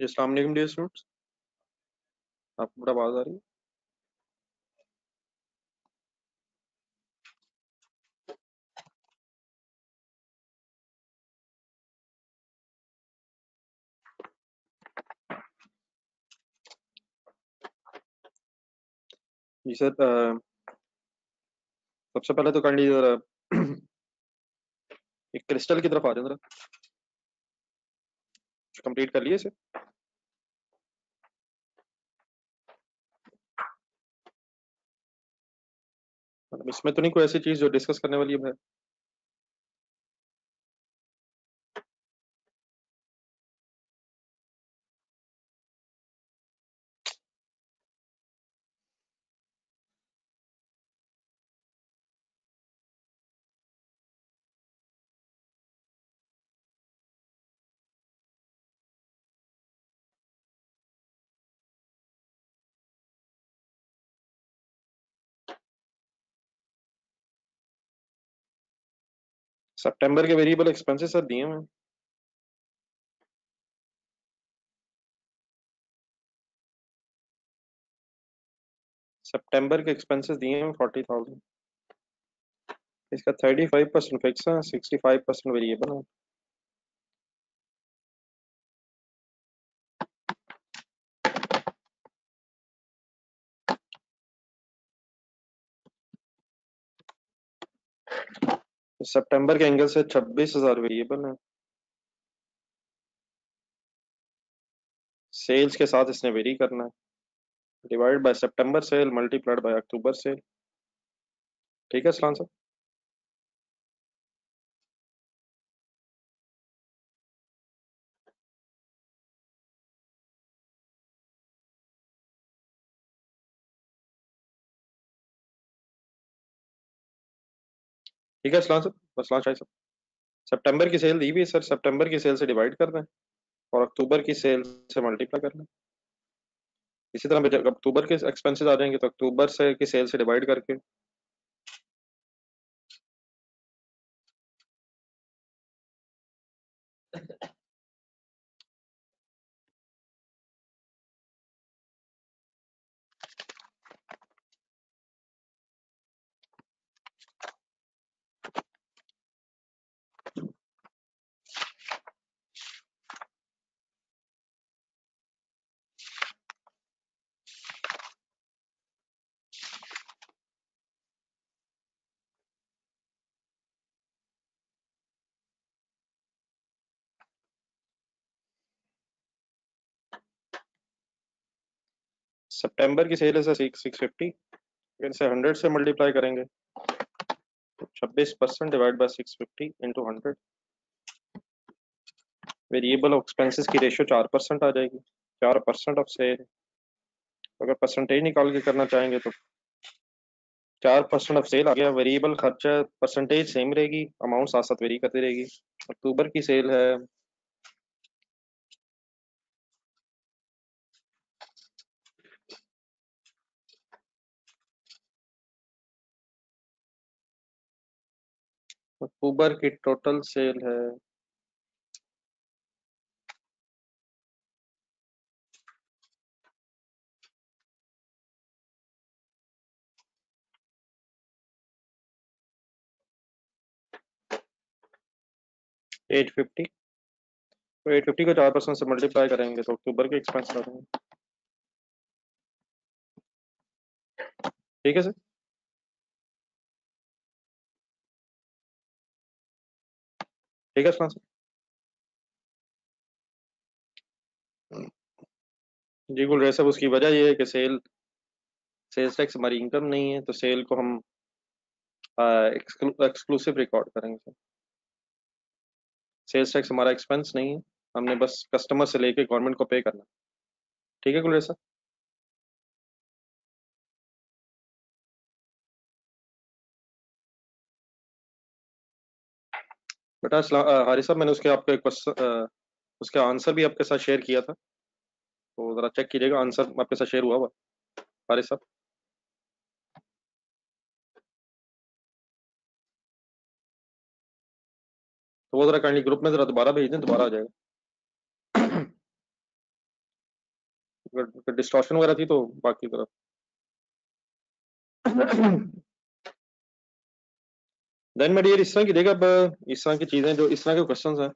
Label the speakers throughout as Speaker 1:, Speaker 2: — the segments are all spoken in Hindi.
Speaker 1: जी अस्सलाम वालेकुम डियर स्टूडेंट्स। आपको बड़ा आवाज़ आ रही है। जी सर, सबसे पहले तो काइंडली ज़रा एक क्रिस्टल की तरफ आ जाए ज़रा। कंप्लीट कर लिए इसे। मतलब इसमें तो नहीं कोई ऐसी चीज़ जो डिस्कस करने वाली है। सितंबर के वेरिएबल एक्सपेंसेस सर दिए हैं। सितंबर के एक्सपेंसेस दिए हैं 40,000। इसका 35% फिक्स है, 65% वेरिएबल है। तो सितंबर के एंगल से 26,000 वेरिएबल है। सेल्स के साथ इसने वेरी करना है। Divide by September sale multiplied by October sale. ठीक है सलाम सर। ठीक है सलाम सर, बस सलाम शाही सर। सितंबर की सेल दी भी है सर, सितंबर की सेल से डिवाइड कर दें और अक्टूबर की सेल से मल्टीप्लाई कर लें। इसी तरह जब अक्टूबर के एक्सपेंसेस आ जाएंगे तो अक्टूबर से की सेल से डिवाइड करके। सितंबर की सेल है सर 650। फिर से 100 से मल्टीप्लाई करेंगे तो 26% divide by 650 into 100। Variable expenses की रेशियो 4% आ जाएगी। 4% ऑफ सेल। अगर परसेंटेज निकाल के करना चाहेंगे तो 4% ऑफ सेल आ गया। वेरिएबल खर्चा परसेंटेज सेम रहेगी, अमाउंट साथ साथ वेरी करती रहेगी। अक्टूबर की सेल है अक्टूबर की टोटल सेल है 850। तो 850 को 4% से मल्टीप्लाई करेंगे तो अक्टूबर के एक्सपेंस आ जाएंगे। ठीक है सर। ठीक है सर। जी गुल रहे साहब, उसकी वजह यह है कि सेल्स टैक्स हमारी इनकम नहीं है, तो सेल को हम एक्सक्लूसिव रिकॉर्ड करेंगे सर। सेल्स टैक्स हमारा एक्सपेंस नहीं है, हमने बस कस्टमर से लेके गवर्नमेंट को पे करना। ठीक है गुल रहे साहब। बेटा हारिस साहब, मैंने उसके आपको एक उसके आंसर भी आपके साथ शेयर किया था, तो ज़रा चेक कीजिएगा, आंसर आपके साथ शेयर हुआ हुआ है, हारिस साहब। तो वो ज़रा काइंडली ग्रुप में ज़रा दोबारा भेज दें, दोबारा आ जाएगा। अगर डिस्टॉर्शन वगैरह थी तो बाकी तरफ देन मेरी इस तरह की देगा। अब इस तरह की चीजें जो इस तरह के क्वेश्चंस हैं,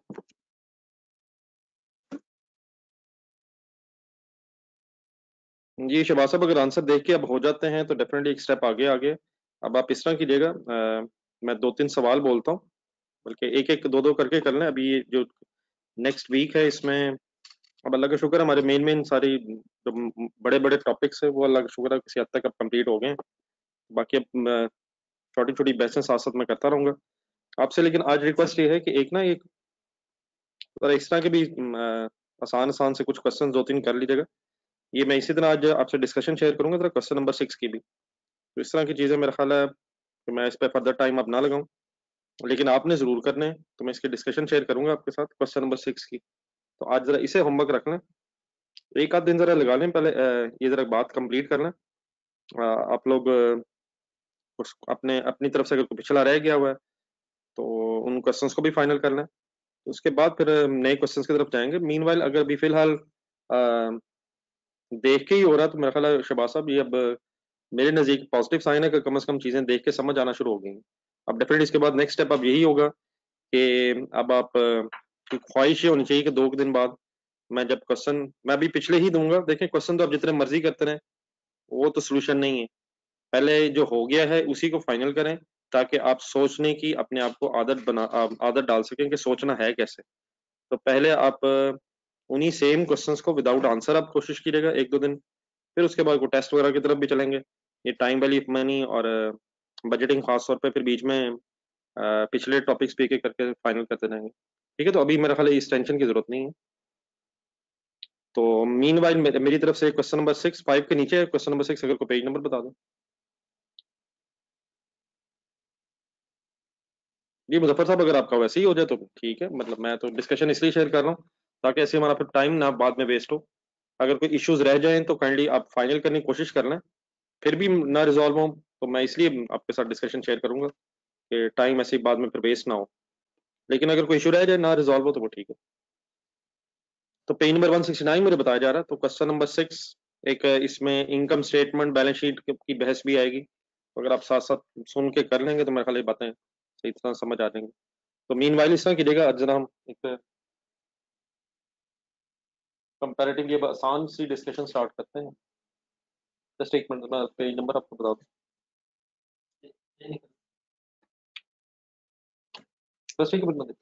Speaker 1: जी शबाज साहब, अगर आंसर देख के अब हो जाते हैं तो डेफिनेटली एक स्टेप आगे आगे। अब आप इस तरह कीजिएगा, मैं दो तीन सवाल बोलता हूँ, बल्कि एक एक दो दो करके कर लें। अभी ये जो नेक्स्ट वीक है इसमें अब अल्लाह का शुक्र है हमारे मेन मेन सारी जो बड़े बड़े टॉपिक्स है वो अल्लाह का शुक्र है किसी हद तक अब कंप्लीट हो गए हैं। बाकी अब छोटी छोटी बहसें साथ साथ मैं करता रहूंगा आपसे। लेकिन आज रिक्वेस्ट ये है कि एक ना एक और इस तरह के भी आसान आसान से कुछ क्वेश्चन दो तीन कर लीजिएगा। ये मैं इसी तरह आज आपसे डिस्कशन शेयर करूंगा तरह क्वेश्चन नंबर 6 की भी। तो इस तरह की चीजें मेरा ख्याल है कि मैं इस पर फर्दर टाइम अब ना लगाऊं, लेकिन आपने जरूर करना है, तो मैं इसकी डिस्कशन शेयर करूंगा आपके साथ क्वेश्चन नंबर 6 की। तो आज जरा इसे होमवर्क रख लें, एक आध दिन जरा लगा लें पहले, ये जरा बात कंप्लीट कर लें। आप लोग कुछ अपने अपनी तरफ से अगर कोई पिछला रह गया हुआ है तो उन क्वेश्चंस को भी फाइनल कर लें, तो उसके बाद फिर नए क्वेश्चंस की तरफ जाएंगे। मीनवाइल अगर भी फिलहाल देख के ही हो रहा है तो मेरा ख्याल है शबाज साहब ये अब मेरे नज़दीक पॉजिटिव साइन है कि कम से कम चीज़ें देख के समझ आना शुरू हो गई हैं। अब डेफिनेटली इसके बाद नेक्स्ट स्टेप अब यही होगा कि अब आप की ख्वाहिश ये होनी चाहिए कि 2 दिन बाद मैं जब क्वेश्चन मैं अभी पिछले ही दूंगा। देखें क्वेश्चन तो आप जितने मर्जी करते रहें, वो तो सोल्यूशन नहीं है। पहले जो हो गया है उसी को फाइनल करें, ताकि आप सोचने की अपने आप को आदत डाल सकें कि सोचना है कैसे। तो पहले आप उन्हीं सेम क्वेश्चंस को विदाउट आंसर आप कोशिश कीजिएगा 1-2 दिन, फिर उसके बाद को टेस्ट वगैरह की तरफ भी चलेंगे। ये टाइम वैल्यू ऑफ मनी और बजटिंग खास तौर पे फिर बीच में पिछले टॉपिक्स भी एक एक करके फाइनल करते रहेंगे। ठीक है, तो अभी मेरा ख्याल है इस टेंशन की जरूरत नहीं है। तो मीन वाइल मेरी तरफ से क्वेश्चन नंबर 6 5 के नीचे क्वेश्चन नंबर 6 अगर कोई पेज नंबर बता दो। जी मुजफ्फर साहब, अगर आपका वैसे ही हो जाए तो ठीक है, मतलब मैं तो डिस्कशन इसलिए शेयर कर रहा हूँ ताकि ऐसे हमारा फिर टाइम ना बाद में वेस्ट हो। अगर कोई इश्यूज रह जाएं तो काइंडली आप फाइनल करने की कोशिश कर लें, फिर भी ना रिजॉल्व हो तो मैं इसलिए आपके साथ डिस्कशन शेयर करूंगा कि टाइम ऐसे ही बाद में फिर वेस्ट ना हो। लेकिन अगर कोई इशू रह जाए ना रिजॉल्व हो तो वो ठीक है। तो पेज नंबर 169 मुझे बताया जा रहा है, तो क्वेश्चन नंबर 6 एक इसमें इनकम स्टेटमेंट बैलेंस शीट की बहस भी आएगी, तो अगर आप साथ साथ सुन के कर लेंगे तो मेरे ख्याल ये बातें सही तरह समझ आ जाएंगी। तो मीन वाइल इस तरह कीजिएगा, आज जरा हम एक कंपैरेटिवली अब आसान सी डिस्कशन स्टार्ट करते हैं। जस्ट एक मिनट मैं पेज नंबर आपको बता दूं, बस एक मिनट में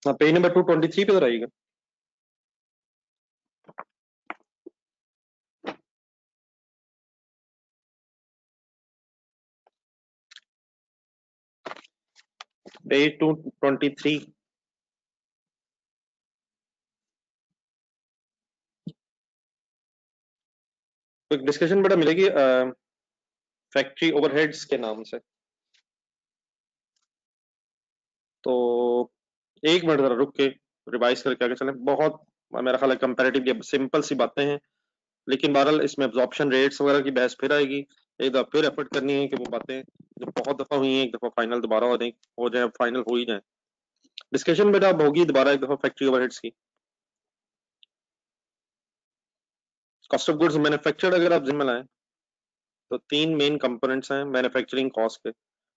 Speaker 1: हाँ, पेज नंबर 223 पे जरा आइएगा। पेज 223। तो एक डिस्कशन बड़ा मिलेगी फैक्ट्री ओवरहेड्स के नाम से। तो एक मिनट जरा रुक के रिवाइज करके आगे चलें। बहुत मेरा ख्याल है कंपैरेटिवली सिंपल सी बातें हैं, लेकिन बहरहाल इसमें एब्जॉर्प्शन रेट्स वगैरह की बहस फिर आएगी। एक दफा फिर एफर्ट करनी है कि वो बातें जो बहुत दफा हुई हैं एक दफा फाइनल दोबारा हो जाए, फाइनल हो ही जाए। डिस्कशन बेटा अब होगी दोबारा एक दफा फैक्ट्री ओवरहेड्स की। कॉस्ट ऑफ गुड्स मैन्युफैक्चर्ड अगर आप जिम्मे लाएं तो तीन मेन कंपोनेंट्स हैं मैन्युफैक्चरिंग कॉस्ट के।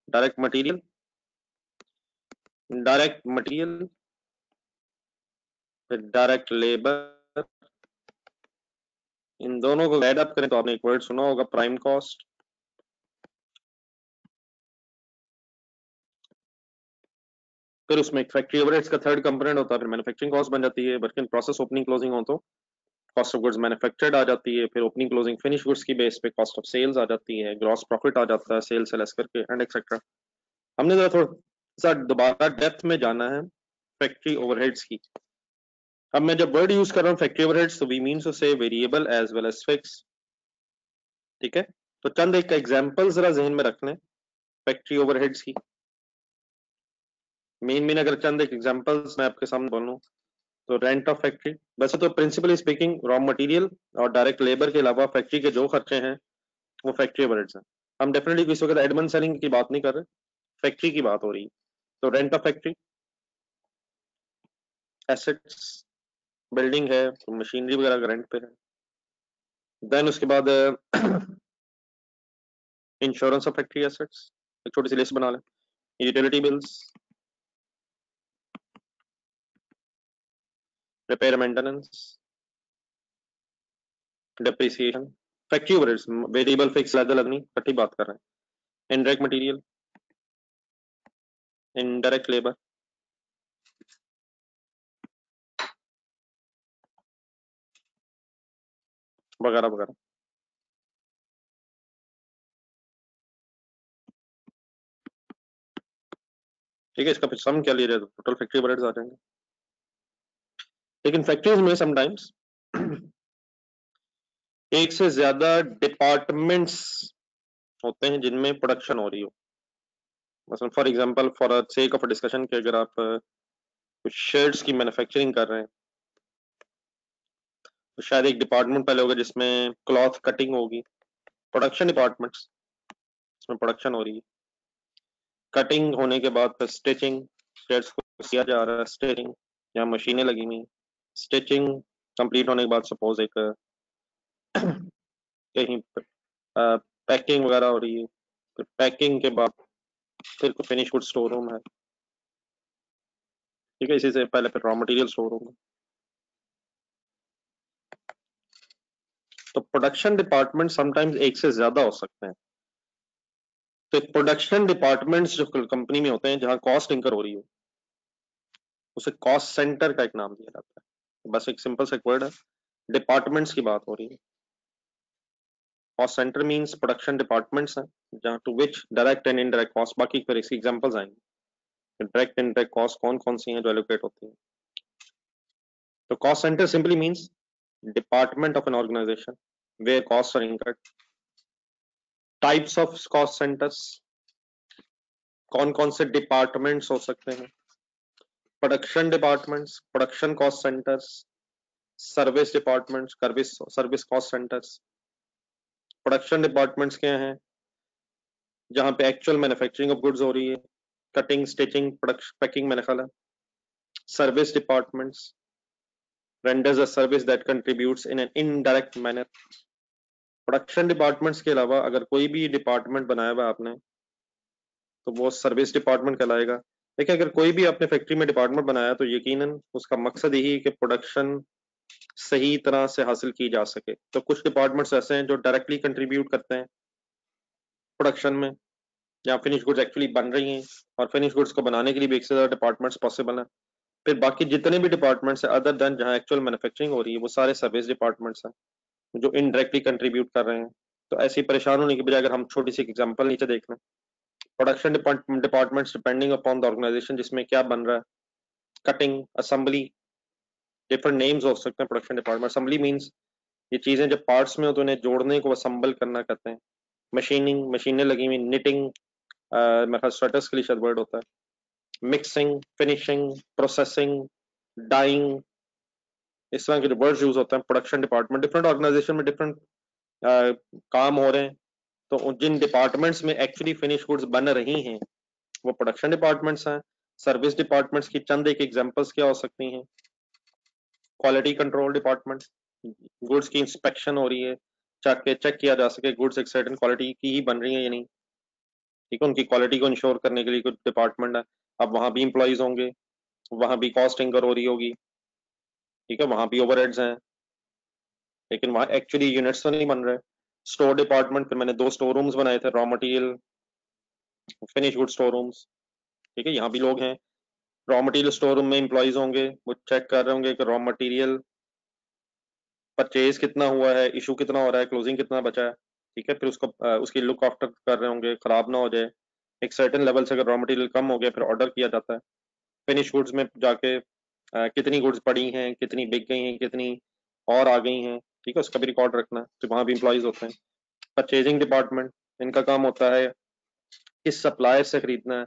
Speaker 1: डायरेक्ट मटेरियल, फिर डायरेक्ट लेबर। इन दोनों को ऐड अप करें तो आपने एक वर्ड सुना होगा, प्राइम कॉस्ट। फिर उसमें एक फैक्ट्री ओवरहेड्स का थर्ड कंपोनेंट होता है, फिर मैन्युफैक्चरिंग कॉस्ट बन जाती है। Work in process opening closing हो तो कॉस्ट ऑफ गुड्स मैन्युफैक्चर्ड आ जाती है, फिर ओपनिंग क्लोजिंग फिनिश गुड्स की बेस पे कॉस्ट ऑफ सेल्स आ जाती है, ग्रॉस प्रॉफिट आ जाता है सेल्स से लेस करके, एंड एक्सेट्रा। हमने जरा थोड़ा सा दोबारा डेप्थ में जाना है फैक्ट्री ओवरहेड्स की। अब मैं जब वर्ड यूज कर रहा हूँ फैक्ट्री ओवरहेड्स तो we mean to say variable as well as fix. ठीक है, तो चंद एक एग्जांपल जरा जहन में रख लें फैक्ट्री ओवरहेड्स की। मेन मेन अगर चंद एक एग्जांपल्स मैं आपके सामने बोलूं तो रेंट ऑफ फैक्ट्री, वैसे तो प्रिंसिपली स्पीकिंग रॉ मटेरियल और डायरेक्ट लेबर के अलावा फैक्ट्री के जो खर्चे हैं वो फैक्ट्री ओवरहेड्स हैं। हम डेफिनेटली किसी वक्त एडमन सेलिंग की बात नहीं कर रहे, फैक्ट्री की बात हो रही है। तो rent of factory, assets, building है तो मशीनरी वगैरह रेंट पे है। देन उसके बाद इंश्योरेंस ऑफ फैक्ट्री एसेट्स, एक छोटी सी लिस्ट बना लें। Utility bills, repair maintenance, depreciation, factory overheads, variable fix अलग अलग नहीं, इकट्ठी बात कर रहे हैं। इनडायरेक्ट मटेरियल, इनडायरेक्ट लेबर, वगैरह वगैरह। ठीक है, इसका फिर सम क्या लिया जाए तो टोटल फैक्ट्री ओवरहेड्स आ जाएंगे। लेकिन फैक्ट्रीज में समटाइम्स एक से ज्यादा डिपार्टमेंट्स होते हैं जिनमें प्रोडक्शन हो रही हो। मसलन for example, for sake of discussion कि अगर आप कुछ शर्ट्स की मैन्युफैक्चरिंग कर रहे हैं तो शायद एक डिपार्टमेंट पहले होगा जिसमें क्लॉथ कटिंग होगी, प्रोडक्शन डिपार्टमेंट्स, इसमें प्रोडक्शन हो रही है। कटिंग होने के बाद फिर स्टिचिंग, शर्ट्स को सिया जा रहा है, स्टिचिंग, यहाँ मशीनें लगी हुई, स्टिचिंग कंप्लीट होने के बाद सपोज एक कहीं पैकिंग वगैरह हो रही है, फिर पैकिंग के बाद फिर फिनिश गुड स्टोर रूम है। ठीक है, इसी से पहले फिर रॉ मटेरियल स्टोर रूम है। तो प्रोडक्शन डिपार्टमेंट समटाइम्स एक से ज्यादा हो सकते हैं। तो प्रोडक्शन डिपार्टमेंट्स जो कंपनी में होते हैं जहां कॉस्ट इंकर हो रही हो उसे कॉस्ट सेंटर का एक नाम दिया जाता है। बस एक सिंपल सा वर्ड है, डिपार्टमेंट्स की बात हो रही है। Cost centre means production departments हैं जहां to which direct and indirect cost, बाकी फिर इसकी एग्जांपल्स आएंगे डायरेक्ट इनडायरेक्ट कॉस्ट कौन कौन सी हैं जो एलोकेट होती हैं। तो cost centre simply means department of an organisation where cost are incurred. Types of cost centres, कौन कौन से डिपार्टमेंट्स हो सकते हैं। Production departments, production cost centres, service departments, service cost centres. Production departments क्या हैं, जहां पे एक्चुअल मैन्युफैक्चरिंग ऑफ गुड्स हो रही है, कटिंग, स्टिचिंग, प्रोडक्शन, पैकिंग, मैंने ख्याल है। Service departments renders a service that contributes in an indirect manner। Production departments के अलावा अगर कोई भी डिपार्टमेंट बनाया हुआ आपने तो वो सर्विस डिपार्टमेंट कहलाएगा। देखिए, अगर कोई भी अपने फैक्ट्री में डिपार्टमेंट बनाया तो यकीनन उसका मकसद यही है कि प्रोडक्शन सही तरह से हासिल की जा सके। तो कुछ डिपार्टमेंट्स ऐसे हैं जो डायरेक्टली कंट्रीब्यूट करते हैं प्रोडक्शन में, जहाँ फिनिश गुड्स एक्चुअली बन रही हैं और फिनिश गुड्स को बनाने के लिए भी एक से ज्यादा डिपार्टमेंट्स पॉसिबल हैं। फिर बाकी जितने भी डिपार्टमेंट्स हैं अदर देन जहाँ एक्चुअल मैन्युफैक्चरिंग हो रही है वो सारे सर्विस डिपार्टमेंट्स हैं जो इनडायरेक्टली कंट्रीब्यूट कर रहे हैं। तो ऐसी परेशान होने की बजाय अगर हम छोटी सी एग्जांपल नीचे देख लें, production departments depending upon the organisation जिसमें क्या बन रहा है, कटिंग, असेंबली, डिफरेंट नेम्स हो सकते हैं प्रोडक्शन डिपार्टमेंट। असेंबली मींस ये चीजें जब पार्ट्स में हो तो उन्हें जोड़ने को असेंबल करना कहते हैं। मशीनिंग, मशीनें लगी हुई, निटिंग, मेरे ख्याल स्वेटर्स के लिए शायद वर्ड होता है, मिक्सिंग, फिनिशिंग, प्रोसेसिंग, डाइंग, इस तरह के वर्ड्स यूज होते हैं प्रोडक्शन डिपार्टमेंट। डिफरेंट ऑर्गेनाइजेशन में डिफरेंट काम हो रहे हैं तो जिन डिपार्टमेंट्स में एक्चुअली फिनिश गुड्स बन रही हैं वो प्रोडक्शन डिपार्टमेंट्स हैं। सर्विस डिपार्टमेंट्स की चंद एक एग्जांपल्स क्या हो सकती हैं, क्वालिटी कंट्रोल डिपार्टमेंट, गुड्स की इंस्पेक्शन हो रही है, चेक किया जा सके गुड्स एक सर्टेन क्वालिटी की ही बन रही है या नहीं। ठीक है, उनकी क्वालिटी को इंश्योर करने के लिए कुछ डिपार्टमेंट है। अब वहां भी इंप्लॉइज होंगे, वहां भी कॉस्ट इंकर हो रही होगी। ठीक है, वहां भी ओवरहेड्स हैं लेकिन वहां एक्चुअली यूनिट्स तो नहीं बन रहे। स्टोर डिपार्टमेंट, फिर मैंने 2 स्टोर रूम्स बनाए थे, raw material, finish good store rooms. ठीक है, यहाँ भी लोग हैं, रॉ मटेरियल स्टोर रूम में इंप्लॉइज होंगे, वो चेक कर रहे होंगे कि रॉ मटेरियल परचेज कितना हुआ है, इशू कितना हो रहा है, क्लोजिंग कितना बचा है। ठीक है, फिर उसको उसकी लुक आफ्टर कर रहे होंगे, खराब ना हो जाए। एक सर्टेन लेवल से अगर रॉ मटेरियल कम हो गया फिर ऑर्डर किया जाता है। फिनिश गुड्स में जाके कितनी गुड्स पड़ी हैं, कितनी बिक गई हैं, कितनी और आ गई हैं। ठीक है, उसका भी रिकॉर्ड रखना है, तो वहाँ भी इंप्लॉइज होते हैं। परचेजिंग डिपार्टमेंट, इनका काम होता है किस सप्लायर से खरीदना है।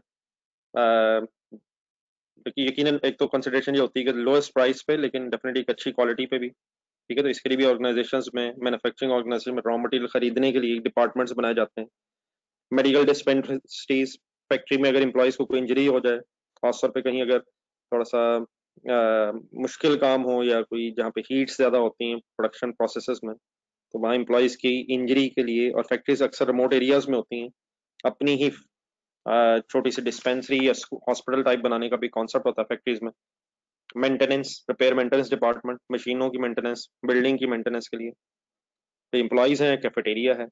Speaker 1: देखिए, यकीनन एक तो कंसिडरेशन ये होती है कि लोएस्ट प्राइस पे लेकिन डेफिनेटली एक अच्छी क्वालिटी पे भी। ठीक है, तो इसके लिए भी ऑर्गेनाइजेशंस में, मैन्युफैक्चरिंग ऑर्गेनाइजेशन में रॉ मटेरियल खरीदने के लिए डिपार्टमेंट्स बनाए जाते हैं। मेडिकल डिस्पेंसरीज, फैक्ट्री में अगर इंप्लॉइज को कोई इंजरी हो जाए खासतौर पे कहीं अगर थोड़ा सा मुश्किल काम हो या कोई जहाँ पे हीट्स ज़्यादा होती हैं प्रोडक्शन प्रोसेसेस में, तो वहाँ एम्प्लॉयज़ की इंजरी के लिए, और फैक्ट्रीज अक्सर रिमोट एरियाज में होती हैं, अपनी ही छोटी सी डिस्पेंसरी या हॉस्पिटल टाइप बनाने का भी कॉन्सेप्ट होता है फैक्ट्रीज में। मेंटेनेंस, रिपेयर मेंटेनेंस डिपार्टमेंट, मशीनों की मेंटेनेंस, बिल्डिंग की मेंटेनेंस के लिए तो एम्प्लॉयज़ हैं, कैफेटेरिया है।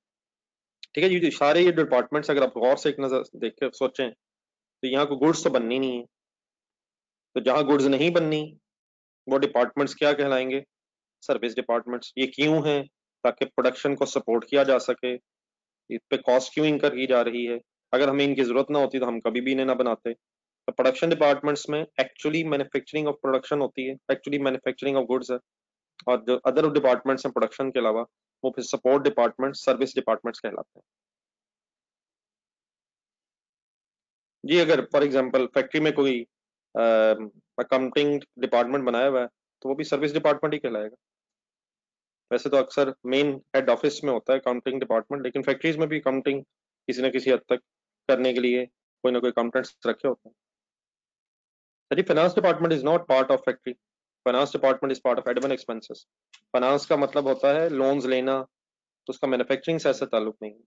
Speaker 1: ठीक है जी, सारे ये डिपार्टमेंट्स अगर आप गौर से एक नजर देख के सोचें तो यहाँ को गुड्स तो बननी नहीं है, तो जहाँ गुड्स नहीं बननी वो डिपार्टमेंट्स क्या कहलाएंगे? Service departments. ये क्यों है? ताकि प्रोडक्शन को सपोर्ट किया जा सके। इस पे कॉस्ट क्यों इंकर की जा रही है? अगर हमें इनकी जरूरत ना होती तो हम कभी भी इन्हें ना बनाते। तो प्रोडक्शन डिपार्टमेंट्स में एक्चुअली मैन्युफैक्चरिंग ऑफ प्रोडक्शन होती है, एक्चुअली मैन्युफैक्चरिंग ऑफ गुड्स है, और जो अदर डिपार्टमेंट्स हैं प्रोडक्शन के अलावा वो फिर सपोर्ट डिपार्टमेंट, सर्विस डिपार्टमेंट्स कहलाते हैं। जी, अगर फॉर एग्जांपल फैक्ट्री में कोई अकाउंटिंग डिपार्टमेंट बनाया हुआ है तो वो भी सर्विस डिपार्टमेंट ही कहलाएगा। वैसे तो अक्सर मेन हेड ऑफिस में होता है अकाउंटिंग डिपार्टमेंट, लेकिन फैक्ट्रीज में भी अकाउंटिंग किसी न किसी हद तक करने के लिए कोई ना कोई अकाउंटेंट्स रखे होते हैं। जी, finance department is not part of factory. Finance department is part of admin expenses. Finance का मतलब होता है लोन्स लेना, तो उसका मैन्युफैक्चरिंग से ऐसा ताल्लुक नहीं है।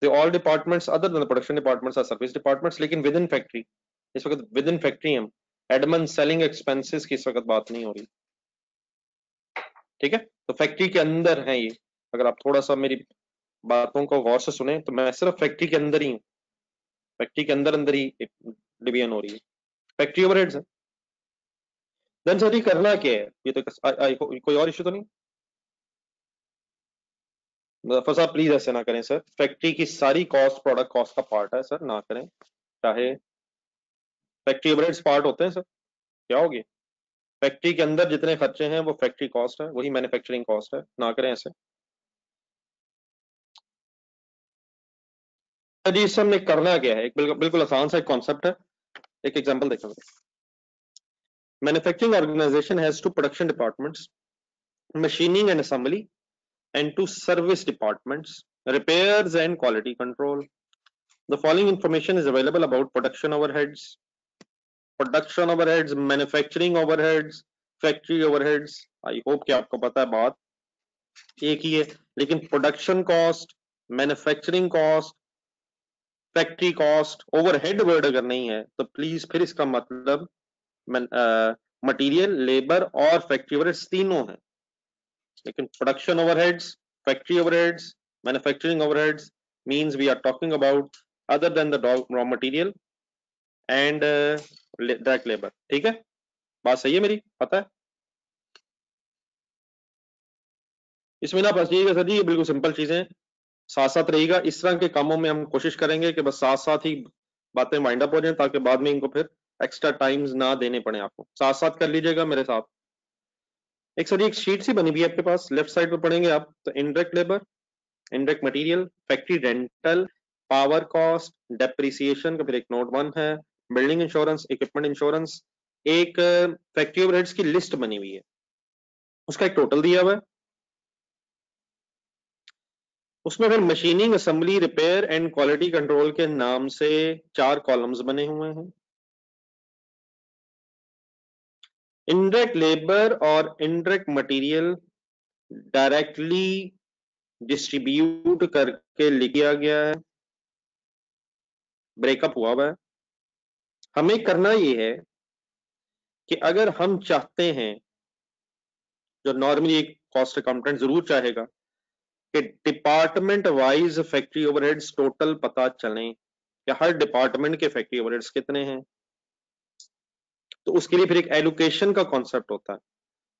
Speaker 1: The all departments other than the production departments are service departments, लेकिन विद इन फैक्ट्री, इस वक्त विद इन फैक्ट्री हम एडमिन सेलिंग एक्सपेंसेस की इस वक्त बात नहीं हो रही। ठीक है, तो फैक्ट्री के अंदर है ये। अगर आप थोड़ा सा मेरी बातों को गौर से सुने तो मैं सिर्फ फैक्ट्री के अंदर ही हूँ, फैक्ट्री के अंदर अंदर ही डिवीजन हो रही है। फैक्ट्री ओवरहेड्स है। देन सर ये करना क्या है? ये तो कोई और इशू तो नहीं? मुजफ्फर साहब प्लीज ऐसे ना करें सर, फैक्ट्री की सारी कॉस्ट प्रोडक्ट कॉस्ट का पार्ट है सर, ना करें। चाहे फैक्ट्री ओवरहेड्स पार्ट होते हैं सर, क्या हो गया? फैक्ट्री के अंदर जितने खर्चे हैं वो फैक्ट्री कॉस्ट है, वही मैन्युफैक्चरिंग कॉस्ट है, ना करें ऐसे। तो जी इस हमने करना क्या है? एक बिल्कुल बिल्कुल आसान सा एक कॉन्सेप्ट है, एक एग्जांपल देखेंगे। Manufacturing organisation has two production departments, machining and assembly, and two service departments, repairs and quality control. The following information is available about production overheads, manufacturing overheads, factory overheads. I hope कि आपको पता है, बात एक ही है, लेकिन production cost, manufacturing cost, factory cost, overhead word अगर नहीं है तो प्लीज फिर इसका मतलब मटेरियल, लेबर और फैक्ट्री ओवरहेड्स तीनों है। लेकिन production overheads, factory overheads, manufacturing overheads means we are talking about other than the raw material and direct labor। ठीक है, बात सही है मेरी, पता है? इसमें ना फंसिएगा सर जी, ये बिल्कुल सिंपल चीजें साथ साथ रहेगा। इस तरह के कामों में हम कोशिश करेंगे कि बस साथ साथ ही बातें वाइंड अप हो जाएं, ताकि बाद में इनको फिर एक्स्ट्रा टाइम्स ना देने पड़े आपको। साथ साथ कर लीजिएगा मेरे साथ। एक सर एक शीट सी बनी हुई है आपके पास, लेफ्ट साइड पे पढ़ेंगे आप तो indirect labour, indirect material, factory rental, power cost, depreciation का फिर एक नोट 1 है, बिल्डिंग इंश्योरेंस, इक्विपमेंट इंश्योरेंस, एक फैक्ट्री ओवरहेड्स की लिस्ट बनी हुई है, उसका एक टोटल दिया हुआ है। उसमें फिर machining, assembly, repair and quality control के नाम से 4 कॉलम्स बने हुए हैं। इनडायरेक्ट लेबर और इनडायरेक्ट मटेरियल डायरेक्टली डिस्ट्रीब्यूट करके लिखा गया है, ब्रेकअप हुआ हुआ है। हमें करना ये है कि अगर हम चाहते हैं, जो नॉर्मली एक कॉस्ट अकाउंटेंट जरूर चाहेगा, कि department wise factory overheads total पता चलें कि हर डिपार्टमेंट के फैक्ट्री ओवरहेड्स कितने हैं, तो उसके लिए फिर एक एलोकेशन का कॉन्सेप्ट होता है।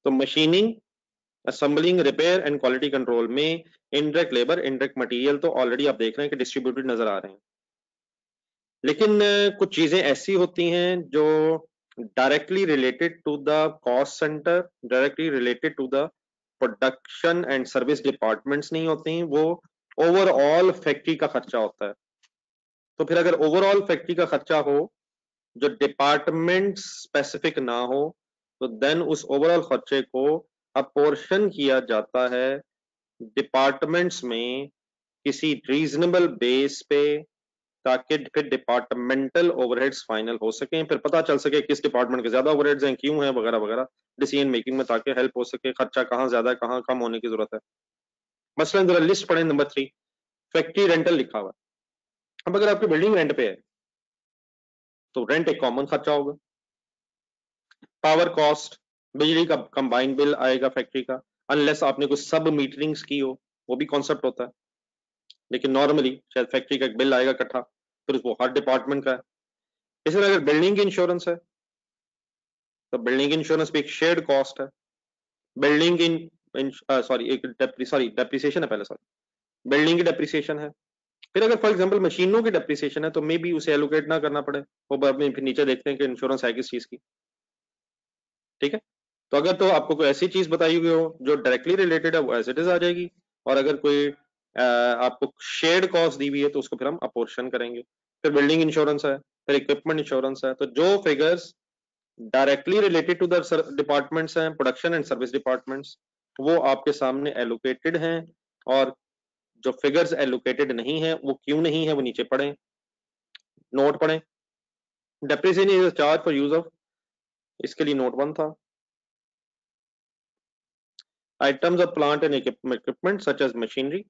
Speaker 1: तो machining, assembling, repair and quality control में इनडायरेक्ट लेबर, इनडायरेक्ट मटेरियल तो ऑलरेडी आप देख रहे हैं कि डिस्ट्रीब्यूटेड नजर आ रहे हैं, लेकिन कुछ चीजें ऐसी होती हैं जो directly related to the cost centre, directly related to the production and service departments नहीं होती हैं, वो ओवरऑल फैक्ट्री का खर्चा होता है। तो फिर अगर ओवरऑल फैक्ट्री का खर्चा हो जो डिपार्टमेंट स्पेसिफिक ना हो, तो देन उस ओवरऑल खर्चे को अपोर्शन किया जाता है डिपार्टमेंट्स में किसी रीजनेबल बेस पे, ताकि फिर डिपार्टमेंटल ओवरहेड्स फाइनल हो सके, फिर पता चल सके किस डिपार्टमेंट के ज्यादा ओवरहेड्स हैं, क्यों हैं, वगैरह वगैरह डिसीजन मेकिंग में, ताकि हेल्प हो सके, खर्चा कहाँ ज्यादा है कहाँ कम होने की जरूरत है। मसलन जरा लिस्ट पढ़े नंबर 3, फैक्ट्री रेंटल लिखा हुआ है। अब अगर आपकी बिल्डिंग रेंट पे है तो रेंट एक कॉमन खर्चा होगा। पावर कॉस्ट, बिजली का कंबाइंड बिल आएगा फैक्ट्री का, अनलेस आपने कुछ सब मीटरिंग्स की हो, वो भी कॉन्सेप्ट होता है, लेकिन नॉर्मली शायद फैक्ट्री का एक बिल आएगा इकट्ठा, फिर वो हर डिपार्टमेंट का है। इसी तरह अगर बिल्डिंग की इंश्योरेंस है तो बिल्डिंग इंश्योरेंस भी एक शेयर्ड कॉस्ट है। बिल्डिंग इन सॉरी एक डेप्रिसिएशन है पहले, सॉरी बिल्डिंग की डेप्रिसिएशन है। फिर अगर फॉर एग्जांपल मशीनों की डेप्रिसिएशन है तो मे बी उसे एलोकेट ना करना पड़े, वो बाद में फिर नीचे देखते हैं कि इंश्योरेंस है किस चीज की। ठीक है, तो अगर तो आपको कोई ऐसी चीज बताई हुई हो जो डायरेक्टली रिलेटेड है वो एज इट इज आ जाएगी, और अगर कोई आपको शेयर्ड कॉस्ट दी हुई है तो उसको फिर हम अपोर्शन करेंगे। फिर बिल्डिंग इंश्योरेंस है, फिर इक्विपमेंट इंश्योरेंस है, तो जो figures directly related to the departments हैं, प्रोडक्शन एंड सर्विस डिपार्टमेंट्स, वो आपके सामने एलोकेटेड हैं, और जो फिगर्स एलोकेटेड नहीं है वो क्यों नहीं है वो नीचे पढ़ें, नोट पढ़ें। Depreciation is charge for use of, इसके लिए नोट 1 था। Items of plant and equipment such as machinery,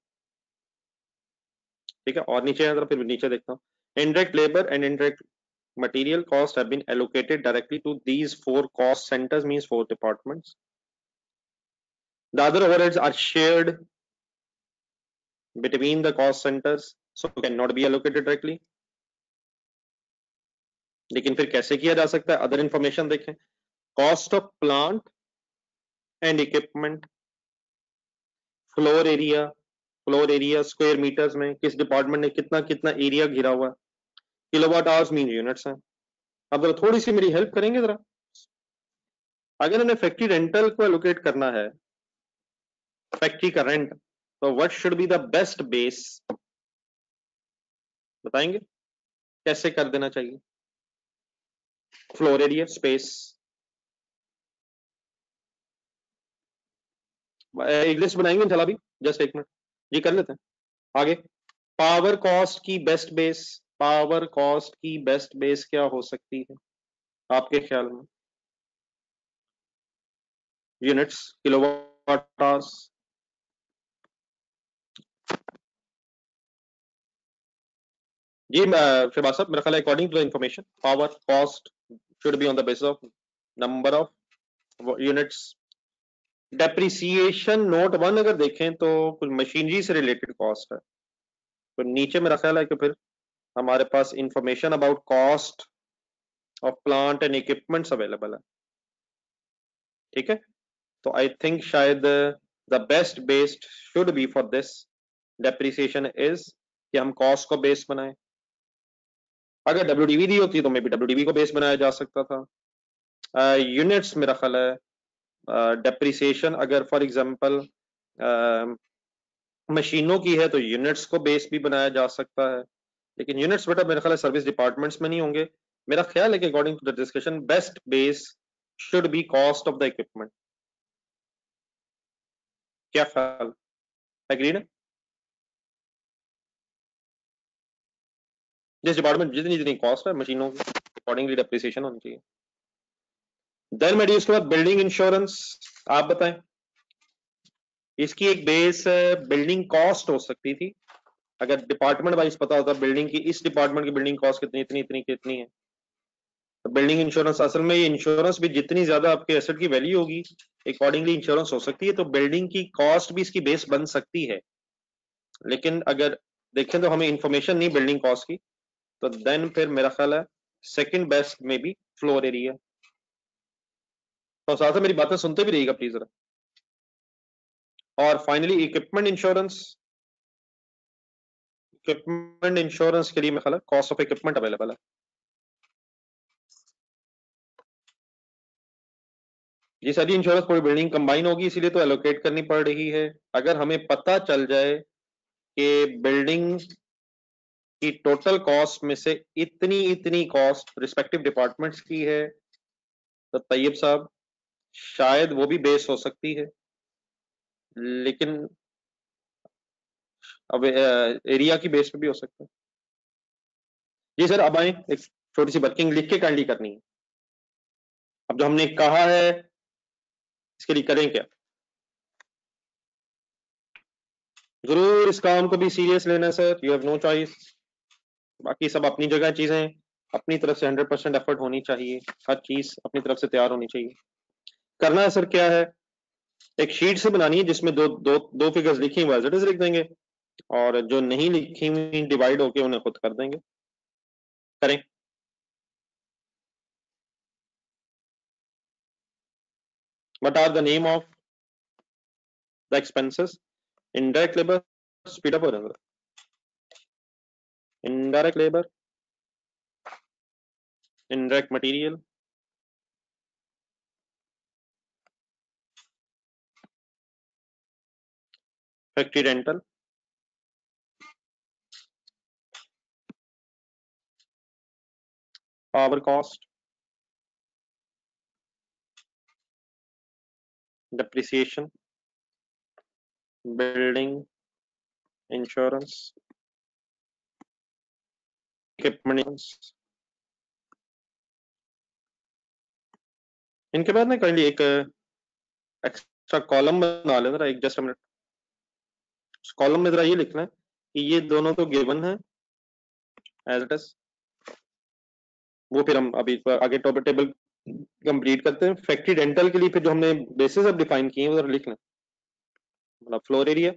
Speaker 1: ठीक है, और नीचे जरा फिर नीचे देखता हूँ। Indirect labour and indirect material costs have been allocated directly to these 4 cost centers, means 4 departments. The other overheads are shared between the cost centers, so cannot be allocated directly. लेकिन फिर कैसे किया जा सकता है, अदर इंफॉर्मेशन देखें। Cost of plant and equipment, floor area square metres में किस डिपार्टमेंट ने कितना कितना एरिया घिरा हुआ है, किलोवाट आवर्स मीन यूनिट्स हैं। अब जरा थोड़ी सी मेरी हेल्प करेंगे जरा, अगर इन्हें फैक्ट्री रेंटल को एलोकेट करना है, फैक्ट्री का रेंट, तो what should be the best base, बताएंगे कैसे कर देना चाहिए। फ्लोर एरिया स्पेस, एक लिस्ट बनाएंगे इंशाल्लाह अभी, जस्ट एक मिनट जी कर लेते हैं आगे। पावर कॉस्ट की बेस्ट बेस, पावर कॉस्ट की बेस्ट बेस क्या हो सकती है आपके ख्याल में? Units, kilowatt hours. जी शहबाज साहब, मेरा ख्याल है according to the information power cost should be on the basis of number of units. Depreciation note 1 अगर देखें तो कुछ मशीनरी से रिलेटेड कॉस्ट है, तो नीचे मेरा ख्याल है कि फिर हमारे पास information about cost of plant and equipments available है। ठीक है, तो आई थिंक शायद the best based should be for this depreciation is कि हम कॉस्ट को बेस बनाएं। अगर डब्ल्यूडीवी दी होती तो मे बी डब्ल्यूडीवी को बेस बनाया जा सकता था। यूनिट्स मेरा ख्याल है डेप्रिसिएशन अगर फॉर एग्जांपल मशीनों की है तो यूनिट्स को बेस भी बनाया जा सकता है, लेकिन यूनिट्स बेटा मेरा ख्याल है सर्विस डिपार्टमेंट्स में नहीं होंगे। मेरा ख्याल है कि according to the discussion best base should be cost of the equipment. क्या ख्याल, एग्रीड है? जिस डिपार्टमेंट जितनी जितनी कॉस्ट है मशीनों की अकॉर्डिंगली डेप्रिसिएशन होनी चाहिए। देन मेरी उसके बाद बिल्डिंग इंश्योरेंस, आप बताएं। इसकी एक बेस बिल्डिंग कॉस्ट हो सकती थी, अगर डिपार्टमेंट वाइज पता होता बिल्डिंग की, इस डिपार्टमेंट की बिल्डिंग कॉस्ट कितनी इतनी इतनी कितनी है, तो बिल्डिंग इंश्योरेंस असल में ये इंश्योरेंस भी जितनी ज्यादा आपके एसेट की वैल्यू होगी अकॉर्डिंगली इंश्योरेंस हो सकती है, तो बिल्डिंग की कॉस्ट भी इसकी बेस बन सकती है। लेकिन अगर देखें तो हमें इंफॉर्मेशन नहीं बिल्डिंग कॉस्ट की, तो देन फिर मेरा ख्याल है सेकंड बेस्ट में भी फ्लोर एरिया। तो साथ में मेरी बातें सुनते भी रहिएगा प्लीज जरा। और finally equipment insurance, equipment insurance के लिए मेरा ख्याल है कॉस्ट ऑफ इक्विपमेंट अवेलेबल है। ये सारी इंश्योरेंस पूरी बिल्डिंग कंबाइन होगी इसीलिए तो एलोकेट करनी पड़ रही है। अगर हमें पता चल जाए कि बिल्डिंग की टोटल कॉस्ट में से इतनी इतनी कॉस्ट रिस्पेक्टिव डिपार्टमेंट्स की है, तो तैयब साहब शायद वो भी बेस हो सकती है, लेकिन अब एरिया की बेस पे भी हो सकता है। जी सर, अब आए एक छोटी सी वर्किंग लिख के काइंडली करनी है। अब जो हमने कहा है इसके लिए करें क्या? जरूर इस काम को भी सीरियस लेना है sir, you have no choice. बाकी सब अपनी जगह चीजें, अपनी तरफ से 100% एफर्ट होनी चाहिए, हर चीज अपनी तरफ से तैयार होनी चाहिए। करना है सर क्या है, एक शीट से बनानी है जिसमें दो दो दो फिगर्स लिखी हुई एज इट इज लिख देंगे, और जो नहीं लिखी हुई डिवाइड होके उन्हें खुद कर देंगे। करें। What are the name of the expenses? Indirect labour, speed up हो जाएगा। Indirect labour, indirect material, factory rental, power cost, depreciation, building, insurance, equipment. इनके बाद ना काइंडली एक एक्स्ट्रा कॉलम बना लेना जरा, एक जस्ट मिनट। उस कॉलम में जरा ये लिखना है कि ये दोनों तो गिवन है एज इट इज। वो फिर हम अभी आगे टॉपिक टेबल कंप्लीट करते हैं। फैक्ट्री रेंटल के लिए फिर जो हमने बेसिस अब डिफाइन किए हैं वो जरा लिख लें। मतलब floor area,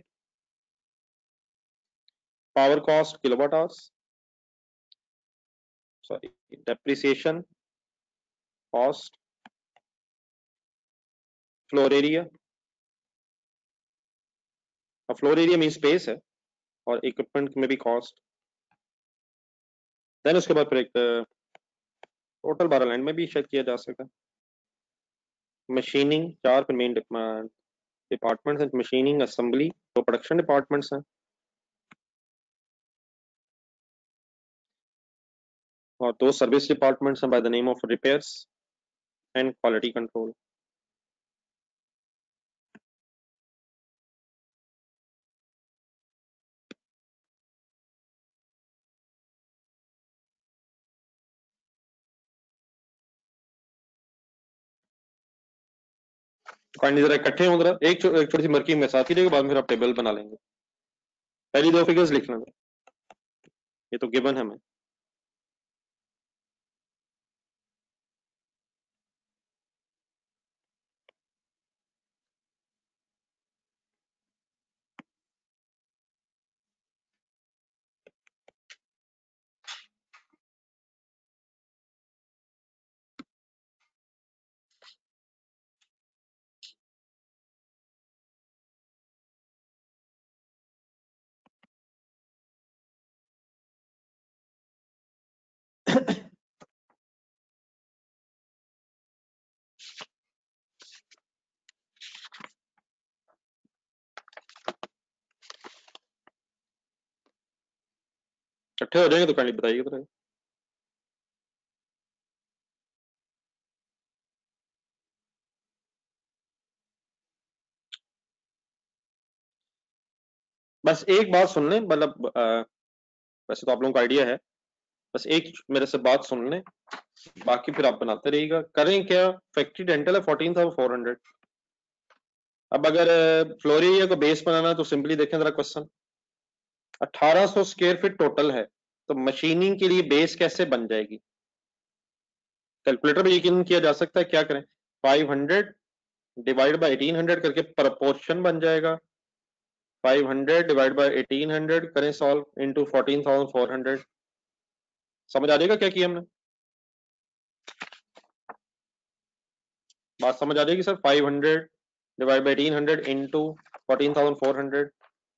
Speaker 1: power cost kilowatt hours, sorry depreciation cost, floor area. और फ्लोर एरिया मीन स्पेस है, और इक्विपमेंट में भी कॉस्ट। देन उसके बाद फिर एक टोटल 12 लाइन में भी शायद किया जा सकता है। मशीनिंग, चार फिर मेन डिपार्टमेंट्स हैं, मशीनिंग, असेंबली, तो प्रोडक्शन डिपार्टमेंट्स हैं, और दो सर्विस डिपार्टमेंट्स हैं by the name of repairs and quality control. Kindly जरा इकट्ठे हों, जरा एक छोटी सी मर्की में साथ ही रहेगा, बाद में फिर आप टेबल बना लेंगे। पहली दो फिगर्स लिखना है, ये तो गिवन है हमें। इकट्ठे हो जाएंगे तो काइंडली बताइए जरा। बस एक बात सुन लें, मतलब वैसे तो आप लोगों को आइडिया है, बस एक मेरे से बात सुन लें, बाकी फिर आप बनाते रहिएगा। करें क्या, फैक्ट्री रेंटल है 14,400। अब अगर फ्लोर एरिया को बेस बनाना है तो सिंपली देखें जरा क्वेश्चन, 1800 स्क्वायर फीट टोटल है, तो मशीनिंग के लिए बेस कैसे बन जाएगी? कैलकुलेटर पे यकीन किया जा सकता है, क्या करें, 500 डिवाइड बाई 1800 करके प्रपोर्शन बन जाएगा। 500 डिवाइड बाई 1800 करें सॉल्व इनटू 14,400। समझ आ जाएगा क्या किया हमने? बात समझ आ जाएगी sir? 500 divide by 1800 into 14,400,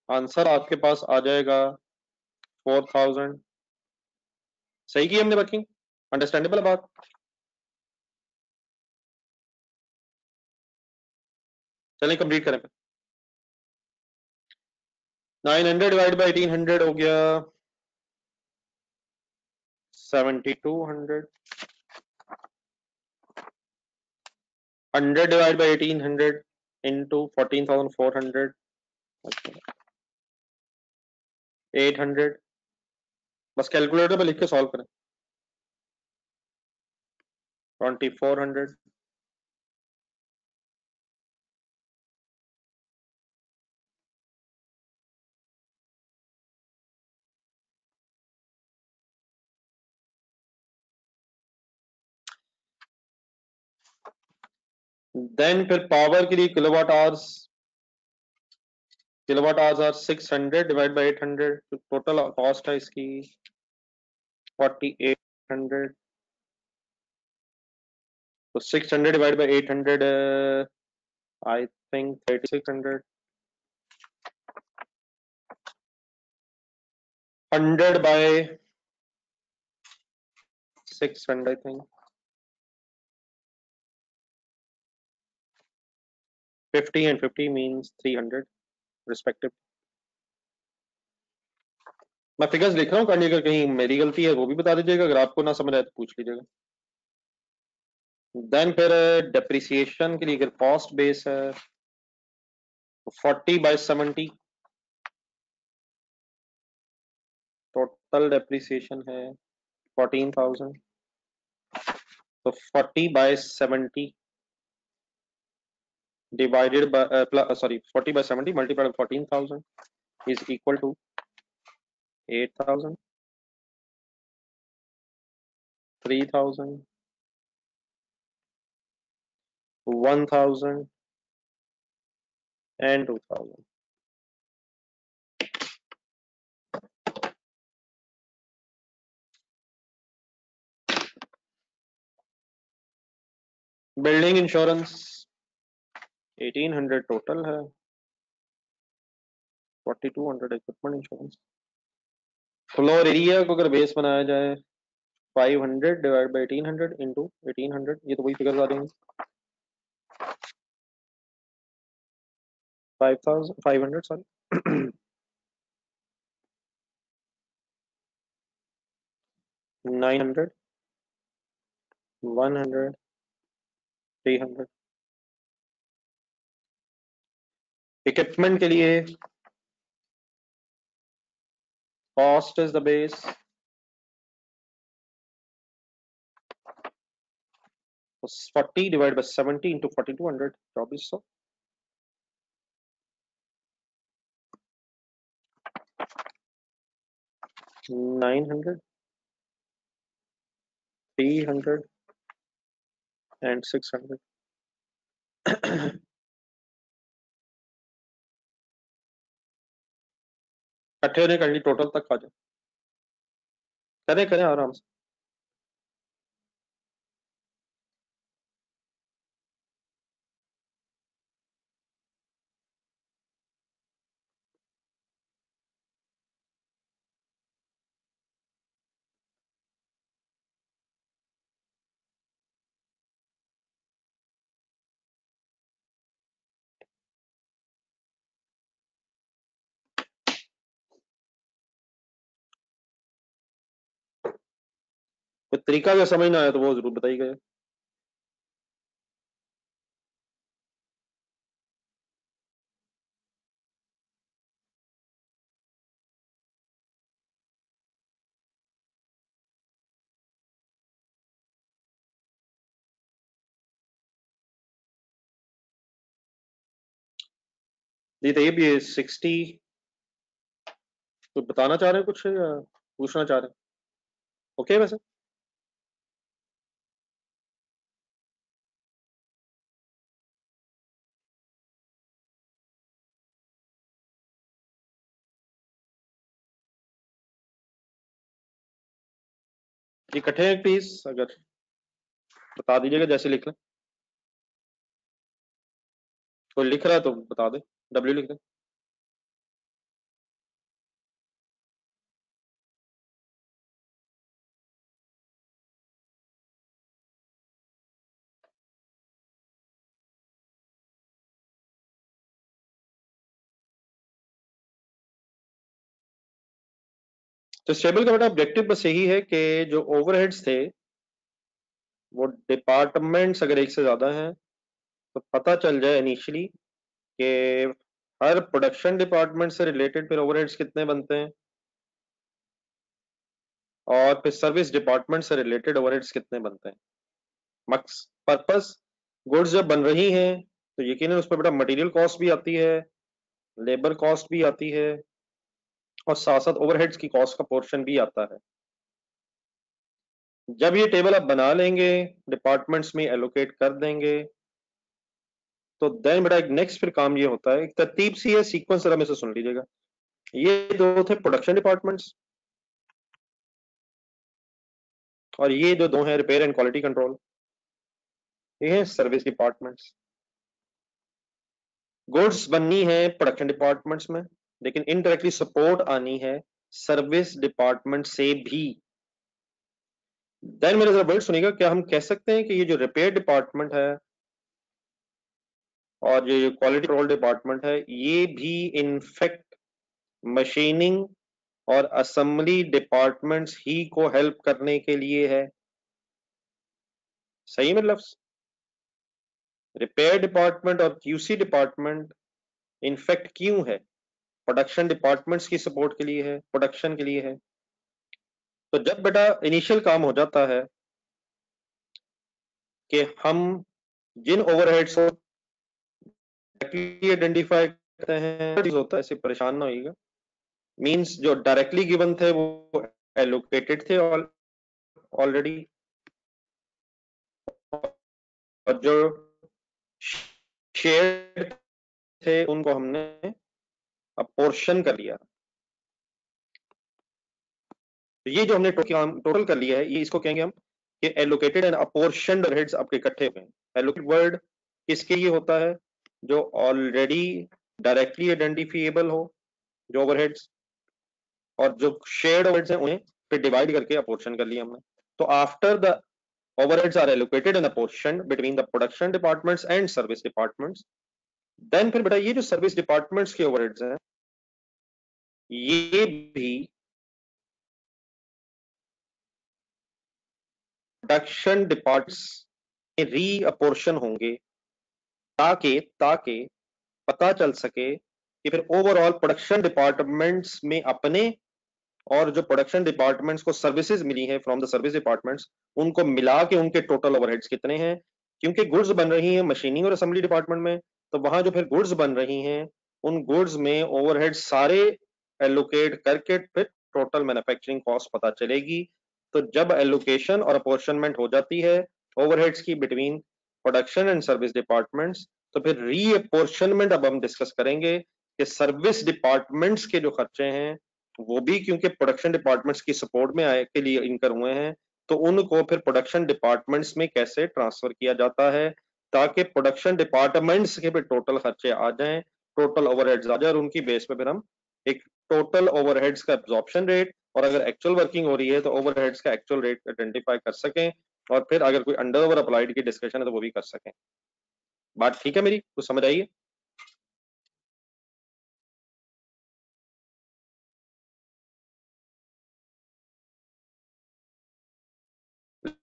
Speaker 1: answer आपके पास आ जाएगा 4,000। सही की हमने वर्किंग? अंडरस्टैंडेबल बात? चलें कंप्लीट करें। 900 डिवाइड बाई 1800 हो गया 7200। 100 डिवाइड बाई 1800 इंटू 14,400, 800। बस कैलकुलेटर पे लिख के सॉल्व करें। 2400 देन फिर पावर के लिए kilowatt hours are 600 divide by 800, तो टोटल कॉस्ट है इसकी 4800। तो 600 divide by 800, I think 3600। 100 by 600 I think 50 and 50 means 300 respective. मैं फिगर्स लिख रहा हूँ, कहीं अगर कहीं मेरी गलती है वो भी बता दीजिएगा, अगर आपको ना समझ आए तो पूछ लीजिएगा। देन फिर डेप्रिसिएशन के लिए अगर कॉस्ट बेस है 40/70, टोटल डेप्रिसिएशन है 14,000। तो 40/70 divided by 40/70 multiplied by 14,000 is equal to 8,000, 3,000, 1,000 and 2,000। Building insurance 1800 total है, 4200 इक्विपमेंट इंश्योरेंस। फ्लोर एरिया को अगर बेस बनाया जाए 500 डिवाइड बाई 1800 इंटू 1800, ये तो वही फिगर आ रही है 5,500 सॉरी 900, 100, 300। इक्विपमेंट के लिए cost is the base, 40 divide by 70 into 4200, 2400। 900, 300 and 600। इकट्ठे होने कर ली, टोटल तक आ जाए। करें करें आराम से। कोई तरीका अगर समझ ना आया तो वो जरूर बताइएगा। जी तो ये 60 तो बताना चाह रहे हैं कुछ या पूछना चाह रहे हैं? ओके वैसे इकट्ठे हैं प्लीज, अगर बता दीजिएगा जैसे लिख लें। कोई लिख रहा है तो बता दे, डब्ल्यू लिख दें। तो स्टेबल का बेटा ऑब्जेक्टिव बस यही है कि जो ओवरहेड्स थे वो डिपार्टमेंट्स अगर एक से ज्यादा हैं तो पता चल जाए इनिशियली कि हर प्रोडक्शन डिपार्टमेंट से रिलेटेड फिर ओवरहेड्स कितने बनते हैं, और फिर सर्विस डिपार्टमेंट से रिलेटेड ओवरहेड्स कितने बनते हैं। मक्स पर्पस गुड्स जब बन रही हैं तो यकीनन उस पर बेटा मटेरियल कॉस्ट भी आती है, लेबर कॉस्ट भी आती है, और साथ साथ ओवरहेड्स की कॉस्ट का पोर्शन भी आता है। जब ये टेबल आप बना लेंगे, डिपार्टमेंट्स में एलोकेट कर देंगे, तो देन बेटा एक नेक्स्ट फिर काम ये होता है, एक तरतीब सी है, सीक्वेंस जरा में से सुन लीजिएगा। ये दो थे प्रोडक्शन डिपार्टमेंट्स, और ये जो दो हैं रिपेयर एंड क्वालिटी कंट्रोल, ये है सर्विस डिपार्टमेंट्स। गुड्स बननी है प्रोडक्शन डिपार्टमेंट्स में, लेकिन इनडायरेक्टली सपोर्ट आनी है सर्विस डिपार्टमेंट से भी। देन मेरे जरा वर्ड सुनिएगा, क्या हम कह सकते हैं कि ये जो रिपेयर डिपार्टमेंट है और ये क्वालिटी कंट्रोल डिपार्टमेंट है, ये भी इनफैक्ट मशीनिंग और असेंबली डिपार्टमेंट्स ही को हेल्प करने के लिए है। सही में लफ्ज रिपेयर डिपार्टमेंट और क्यूसी डिपार्टमेंट इनफैक्ट क्यों है, प्रोडक्शन डिपार्टमेंट्स की सपोर्ट के लिए है, प्रोडक्शन के लिए है। तो जब बेटा इनिशियल काम हो जाता है कि हम जिन ओवरहेड्स को आइडेंटिफाई करते हैं, होता है, ऐसे परेशान ना होइएगा, मींस जो डायरेक्टली गिवन थे वो एलोकेटेड थे ऑलरेडी, और जो शेयर थे उनको हमने अपोर्शन कर लिया। तो ये जो हमने टोटल कर लिया है, ये इसको कहेंगे हम कि एलोकेटेड एंड अपोर्शनड ओवरहेड्स आपके इकट्ठे हुए हैं। एलोकेटेड वर्ड किसके लिए होता है, जो ऑलरेडी डायरेक्टली आइडेंटिफिएबल हो जो ओवरहेड्स, और जो शेयर्ड ओवरहेड्स हैं उन्हें फिर डिवाइड करके अपोर्शन कर लिया हमने। तो after the overheads are allocated and apportioned between the production departments and service departments, then फिर बेटा ये जो सर्विस डिपार्टमेंट्स के ओवरहेड्स हैं, ये भी प्रोडक्शन डिपार्टमेंट्स में रीअपोर्शन होंगे, ताकि ताकि पता चल सके कि फिर ओवरऑल प्रोडक्शन डिपार्टमेंट्स में अपने और जो प्रोडक्शन डिपार्टमेंट्स को सर्विसेज मिली है फ्रॉम द सर्विस डिपार्टमेंट्स, उनको मिला के उनके टोटल ओवरहेड्स कितने हैं। क्योंकि गुड्स बन रही हैं मशीनिंग और असेंबली डिपार्टमेंट में, तो वहां जो फिर गुड्स बन रही हैं उन गुड्स में ओवरहेड्स सारे एलोकेट करके फिर टोटल मैन्युफैक्चरिंग कॉस्ट पता चलेगी। तो जब एलोकेशन और अपॉर्शनमेंट हो जाती है ओवरहेड्स की between production and service departments, तो फिर रीअपोर्शनमेंट अब हम डिस्कस करेंगे कि सर्विस डिपार्टमेंट्स के जो खर्चे हैं वो भी क्योंकि प्रोडक्शन डिपार्टमेंट्स की सपोर्ट में आए के लिए इनकर हुए हैं, तो उनको फिर प्रोडक्शन डिपार्टमेंट्स में कैसे ट्रांसफर किया जाता है, ताकि प्रोडक्शन डिपार्टमेंट्स के भी टोटल खर्चे आ जाएं, टोटल ओवरहेड्स आ जाए, और उनकी बेस पे फिर हम एक टोटल ओवरहेड्स का एब्जॉर्प्शन रेट, और अगर एक्चुअल वर्किंग हो रही है तो ओवरहेड्स का एक्चुअल रेट आइडेंटिफाई कर सकें, और फिर अगर कोई अंडर ओवर अप्लाइड की डिस्कशन है तो वो भी कर सकें। बात ठीक है मेरी, कुछ समझ आइए?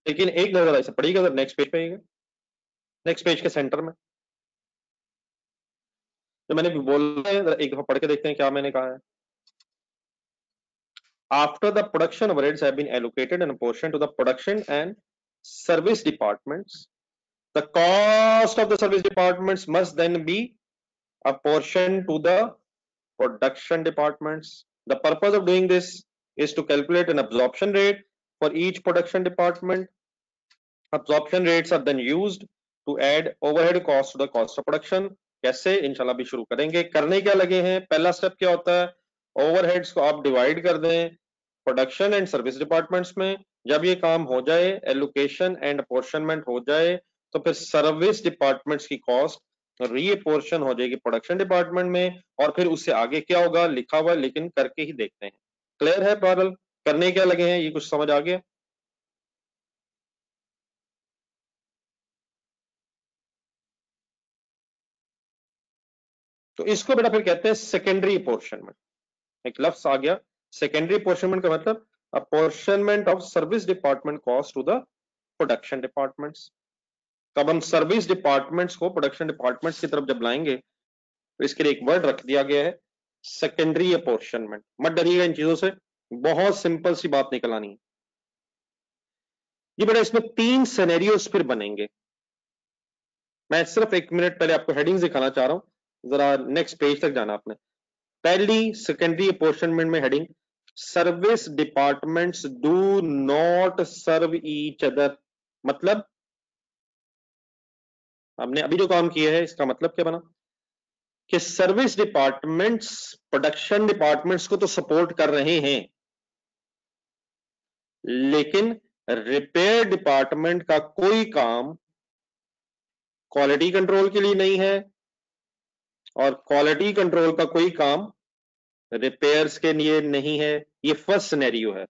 Speaker 1: लेकिन एक नजर ऐसे पड़ेगा, अगर नेक्स्ट पेज पे, नेक्स्ट पेज के सेंटर में जो मैंने बोला है, एक दफा पढ़ के देखते हैं क्या मैंने कहा है। After the production overheads have been allocated and apportioned to the production and service departments, the cost of the service departments must then be apportioned to the production departments. The purpose of doing this is to calculate an absorption rate for each production department. Absorption rates are then used to add overhead cost to the cost of production. कैसे, इंशाल्लाह भी शुरू करेंगे। करने क्या लगे हैं, पहला स्टेप क्या होता है, ओवरहेड्स को आप डिवाइड कर दें प्रोडक्शन एंड सर्विस डिपार्टमेंट्स में। जब ये काम हो जाए, एलोकेशन एंड अपोर्शनमेंट हो जाए, तो फिर सर्विस डिपार्टमेंट्स की कॉस्ट रीअपोर्शन हो जाएगी प्रोडक्शन डिपार्टमेंट में, और फिर उससे आगे क्या होगा लिखा हुआ, लेकिन करके ही देखते हैं। क्लियर है पारल, करने क्या लगे हैं, ये कुछ समझ आ गया? तो इसको बेटा फिर कहते हैं सेकेंडरी अपोर्शनमेंट। एक लफ्ज आ गया सेकेंडरी अपोर्शनमेंट का मतलब apportionment of service department cost to the production departments. तब हम सर्विस डिपार्टमेंट्स को प्रोडक्शन डिपार्टमेंट्स की तरफ जब लाएंगे, तो इसके लिए एक वर्ड रख दिया गया है सेकेंडरी अपोर्शनमेंट। मत डरिएगा इन चीजों से, बहुत सिंपल सी बात निकल आनी है। ये बेटा इसमें 3 सिनेरियोस फिर बनेंगे। मैं सिर्फ 1 मिनट पहले आपको हेडिंग्स दिखाना चाह रहा हूं, जरा नेक्स्ट पेज तक जाना आपने। पहली सेकेंडरी अपॉर्शनमेंट में heading, service departments do not serve each other. मतलब हमने अभी जो काम किया है इसका मतलब क्या बना कि सर्विस डिपार्टमेंट्स प्रोडक्शन डिपार्टमेंट्स को तो सपोर्ट कर रहे हैं, लेकिन रिपेयर डिपार्टमेंट का कोई काम क्वालिटी कंट्रोल के लिए नहीं है, और क्वालिटी कंट्रोल का कोई काम रिपेयर्स के लिए नहीं है। ये फर्स्ट सिनेरियो है।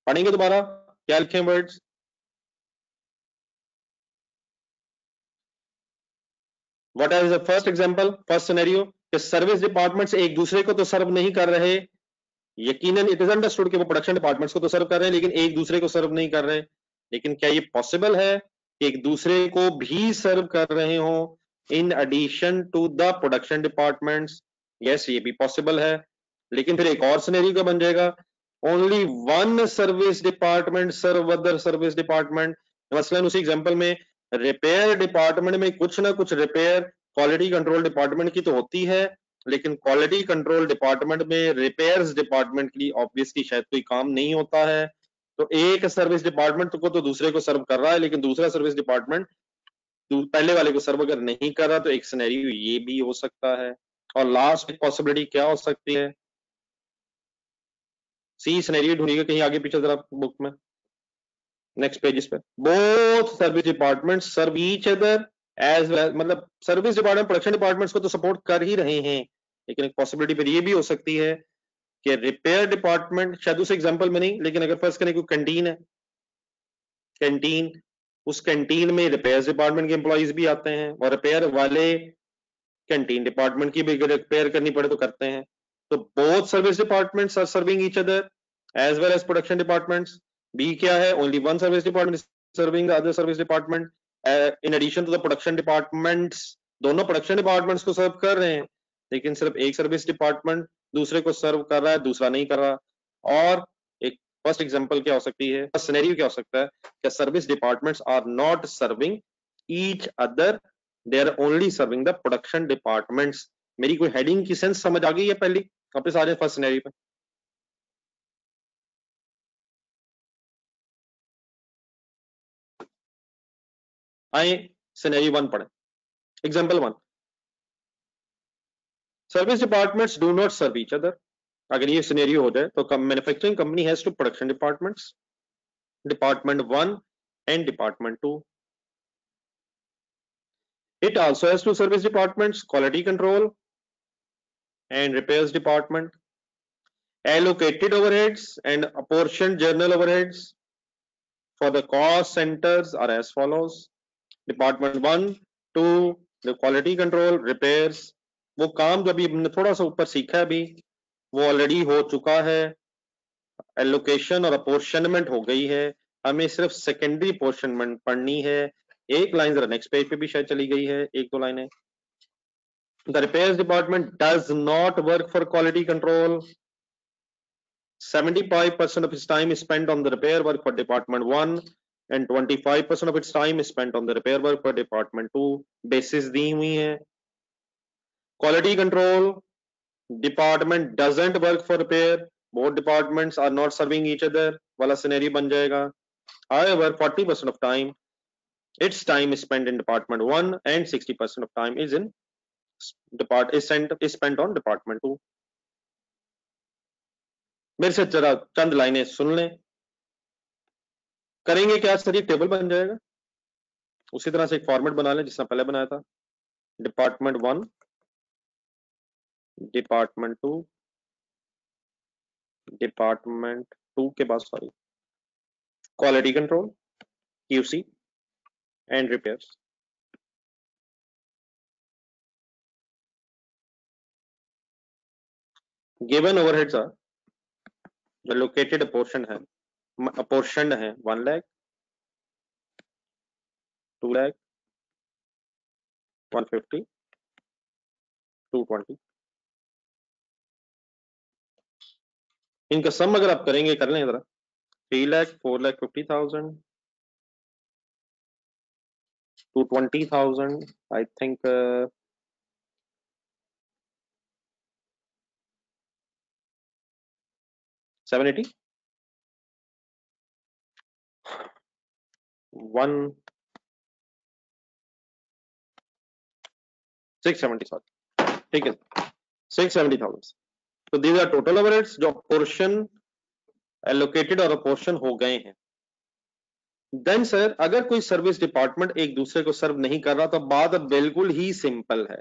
Speaker 1: पढ़ेंगे दोबारा, क्या लिखे words. What is the first example, first scenario कि सर्विस डिपार्टमेंट्स एक दूसरे को तो सर्व नहीं कर रहे, यकीनन इट इज अंडरस्टूड कि वो प्रोडक्शन डिपार्टमेंट्स को तो सर्व कर रहे हैं, लेकिन एक दूसरे को सर्व नहीं कर रहे। लेकिन क्या ये पॉसिबल है कि एक दूसरे को भी सर्व कर रहे हो in addition to the production departments? Yes, ये भी पॉसिबल है। लेकिन फिर एक और सिनेरियो क्या बन जाएगा, only one service department serve other service department. मसलन उसी एग्जांपल में रिपेयर डिपार्टमेंट में कुछ ना कुछ रिपेयर क्वालिटी कंट्रोल डिपार्टमेंट की तो होती है, लेकिन क्वालिटी कंट्रोल डिपार्टमेंट में रिपेयर्स डिपार्टमेंट की ऑब्वियसली शायद कोई काम नहीं होता है। तो एक सर्विस डिपार्टमेंट को तो दूसरे को सर्व कर रहा है, लेकिन दूसरा सर्विस डिपार्टमेंट पहले वाले को सर्व अगर नहीं कर रहा, तो एक सिनेरियो ये भी हो सकता है। और लास्ट पॉसिबिलिटी क्या हो सकती है, सी सिनेरियो ढूंढिएगा कहीं आगे पीछे जरा बुक में, नेक्स्ट पेजेस पे। बोथ सर्विस डिपार्टमेंट सर्व ईच अदर एज वेल, मतलब सर्विस डिपार्टमेंट प्रोडक्शन डिपार्टमेंट्स को तो सपोर्ट कर ही रहे हैं, लेकिन एक पॉसिबिलिटी फिर ये भी हो सकती है कि रिपेयर डिपार्टमेंट, शायद उस एग्जांपल में नहीं, लेकिन अगर फर्स्ट करें कोई कैंटीन है, कैंटीन, उस कैंटीन में रिपेयर डिपार्टमेंट के एम्प्लॉइज भी आते हैं, और रिपेयर वाले कैंटीन डिपार्टमेंट की भी रिपेयर करनी पड़े तो करते हैं। तो both service departments are serving each other as well as production departments. B क्या है, only one service department serving the other service department in addition to the production departments. दोनों प्रोडक्शन डिपार्टमेंट्स को सर्व कर रहे हैं, लेकिन सिर्फ एक सर्विस डिपार्टमेंट दूसरे को सर्व कर रहा है, दूसरा नहीं कर रहा। और एक फर्स्ट एग्जांपल क्या हो सकती है, फर्स्ट सिनेरियो क्या हो सकता है कि service departments are not serving each other, they are only serving the production departments. मेरी कोई हेडिंग की सेंस समझ आ गई है पहली? वापस आ जाए फर्स्ट सिनेरियो पे। आए सिनेरियो वन पढ़े, example one, service departments do not serve each other. अगर ये सिनेरियो हो जाए तो manufacturing company has two production departments, department one and department two. It also has two service departments, quality control and repairs department. Allocated overheads and apportioned journal overheads for the cost centers are as follows. Department 1, 2, the quality control, repairs. वो काम जो अभी हमने थोड़ा सा ऊपर सीखा है अभी, वो ऑलरेडी हो चुका है। एलोकेशन और अपोर्शनमेंट हो गई है, हमें सिर्फ सेकेंडरी अपोर्शनमेंट पढ़नी है। एक लाइन जरा नेक्स्ट पेज पे भी शायद चली गई है, एक दो लाइनें। The repairs department does not work for quality control. 75% of its time is spent on the repair work for department 1 and 25% of its time is spent on the repair work for department 2. Basis दी हुई है। Quality control department doesn't work for repair. Both departments are not serving each other वाला scenario बन जाएगा। However, 40% of time, its time is spent in department 1 and 60% of time is in is spent on department 2. मेरे से जरा चंद लाइनें सुन लें। करेंगे क्या सर, ये टेबल बन जाएगा, उसी तरह से एक फॉर्मेट बना लें जिसने पहले बनाया था। डिपार्टमेंट 1, डिपार्टमेंट 2, डिपार्टमेंट 2 के बाद sorry quality control, QC and repairs. Given overheads are, जो लोकेटेड अपोर्शन है 1 लाख, 2 लाख, 150, 220। इनका सम अगर आप करेंगे, कर लें जरा, 3 lakh, 4,50,000 to 20,000. I think 780, 1 670, ठीक है, 670,000. तो these are total overheads जो पोर्शन एलोकेटेड और पोर्शन हो गए हैं. देन सर अगर कोई सर्विस डिपार्टमेंट एक दूसरे को सर्व नहीं कर रहा तो बात बिल्कुल ही सिंपल है.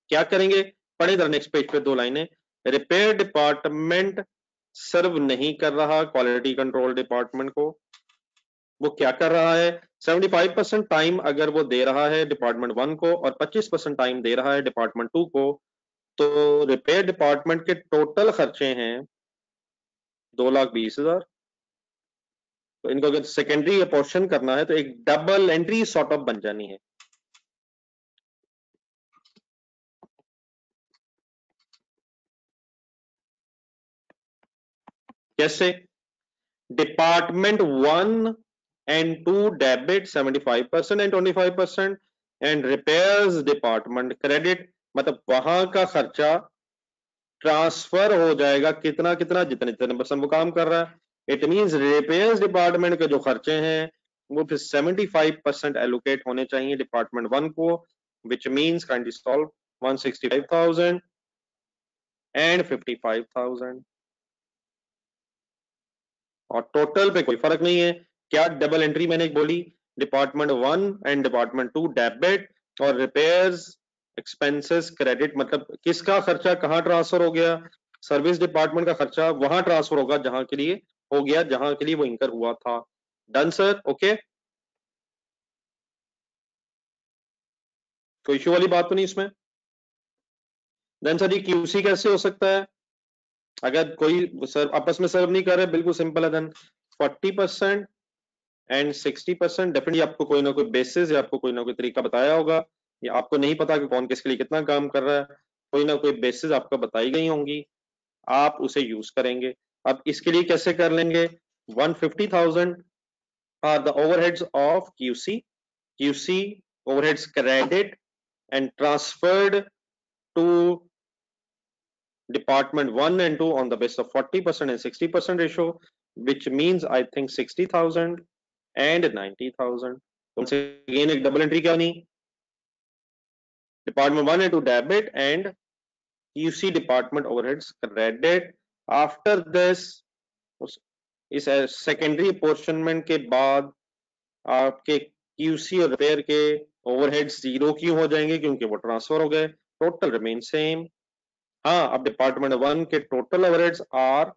Speaker 1: क्या करेंगे? पढ़े इधर नेक्स्ट पेज पे 2 लाइनें. रिपेयर डिपार्टमेंट सर्व नहीं कर रहा क्वालिटी कंट्रोल डिपार्टमेंट को. वो क्या कर रहा है? 75% टाइम अगर वो दे रहा है डिपार्टमेंट 1 को और 25% टाइम दे रहा है डिपार्टमेंट 2 को, तो रिपेयर डिपार्टमेंट के टोटल खर्चे हैं 2,20,000. तो इनको अगर सेकेंडरी पोर्शन करना है तो एक डबल एंट्री सॉर्ट ऑफ बन जानी है. कैसे? Department 1 and 2 debit 75% and 25% and repairs department credit. मतलब वहां का खर्चा ट्रांसफर हो जाएगा कितना कितना जितने जितने परसेंट वो काम कर रहा है. इट मींस रिपेयर्स डिपार्टमेंट के जो खर्चे हैं वो फिर 75% एलोकेट होने चाहिए डिपार्टमेंट 1 को, which means kindly solve 165,000 and 55,000. और टोटल पे कोई फर्क नहीं है. क्या डबल एंट्री मैंने बोली? डिपार्टमेंट 1 एंड डिपार्टमेंट 2 डेबिट और रिपेयर्स एक्सपेंसेस क्रेडिट. मतलब किसका खर्चा कहां ट्रांसफर हो गया? सर्विस डिपार्टमेंट का खर्चा वहां ट्रांसफर होगा जहां के लिए हो गया, जहां के लिए वो इंकर हुआ था. Done sir? ओके, कोई इश्यू वाली बात तो नहीं इसमें? देन सर ये क्यूसी कैसे हो सकता है? अगर कोई सर आपस में सर्व नहीं कर रहे, बिल्कुल सिंपल है. देन 40% एंड 60% डेफिनेटली आपको कोई ना कोई बेसिस या आपको कोई ना कोई तरीका बताया होगा, या आपको नहीं पता कि कौन किसके लिए कितना काम कर रहा है, कोई ना कोई बेसिस आपको बताई गई होंगी, आप उसे यूज करेंगे. अब इसके लिए कैसे कर लेंगे? 150,000 are the overheads of QC. QC overheads credit and transferred to department 1 and 2 on the basis of 40% and 60% ratio, which means I think 60,000 and 90,000. once again एक डबल एंट्री क्या नहीं? Department 1 and 2 debit and UC department overheads credit. After this इस सेकेंडरी अपोर्शनमेंट के बाद आपके क्यूसी और रिपेयर के ओवरहेड्स जीरो क्यों हो जाएंगे? क्योंकि वो ट्रांसफर हो गए. Total remain same. हाँ, अब डिपार्टमेंट 1 के टोटल ओवरहेड्स आर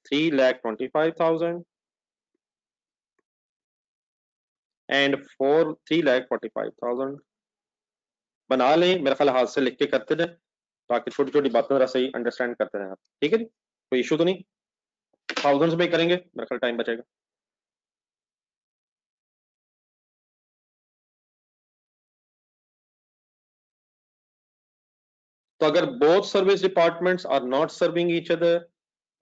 Speaker 1: 3,25,000 एंड 3,45,000. बना लें, मेरा ख्याल हाथ से लिख के करते जाए ताकि छोटी छोटी बातें जरा सही अंडरस्टैंड करते रहें आप. ठीक है जी, कोई इशू तो नहीं? थाउजेंड्स में करेंगे, मेरा ख्याल टाइम बचेगा. तो अगर both service departments are not serving each other,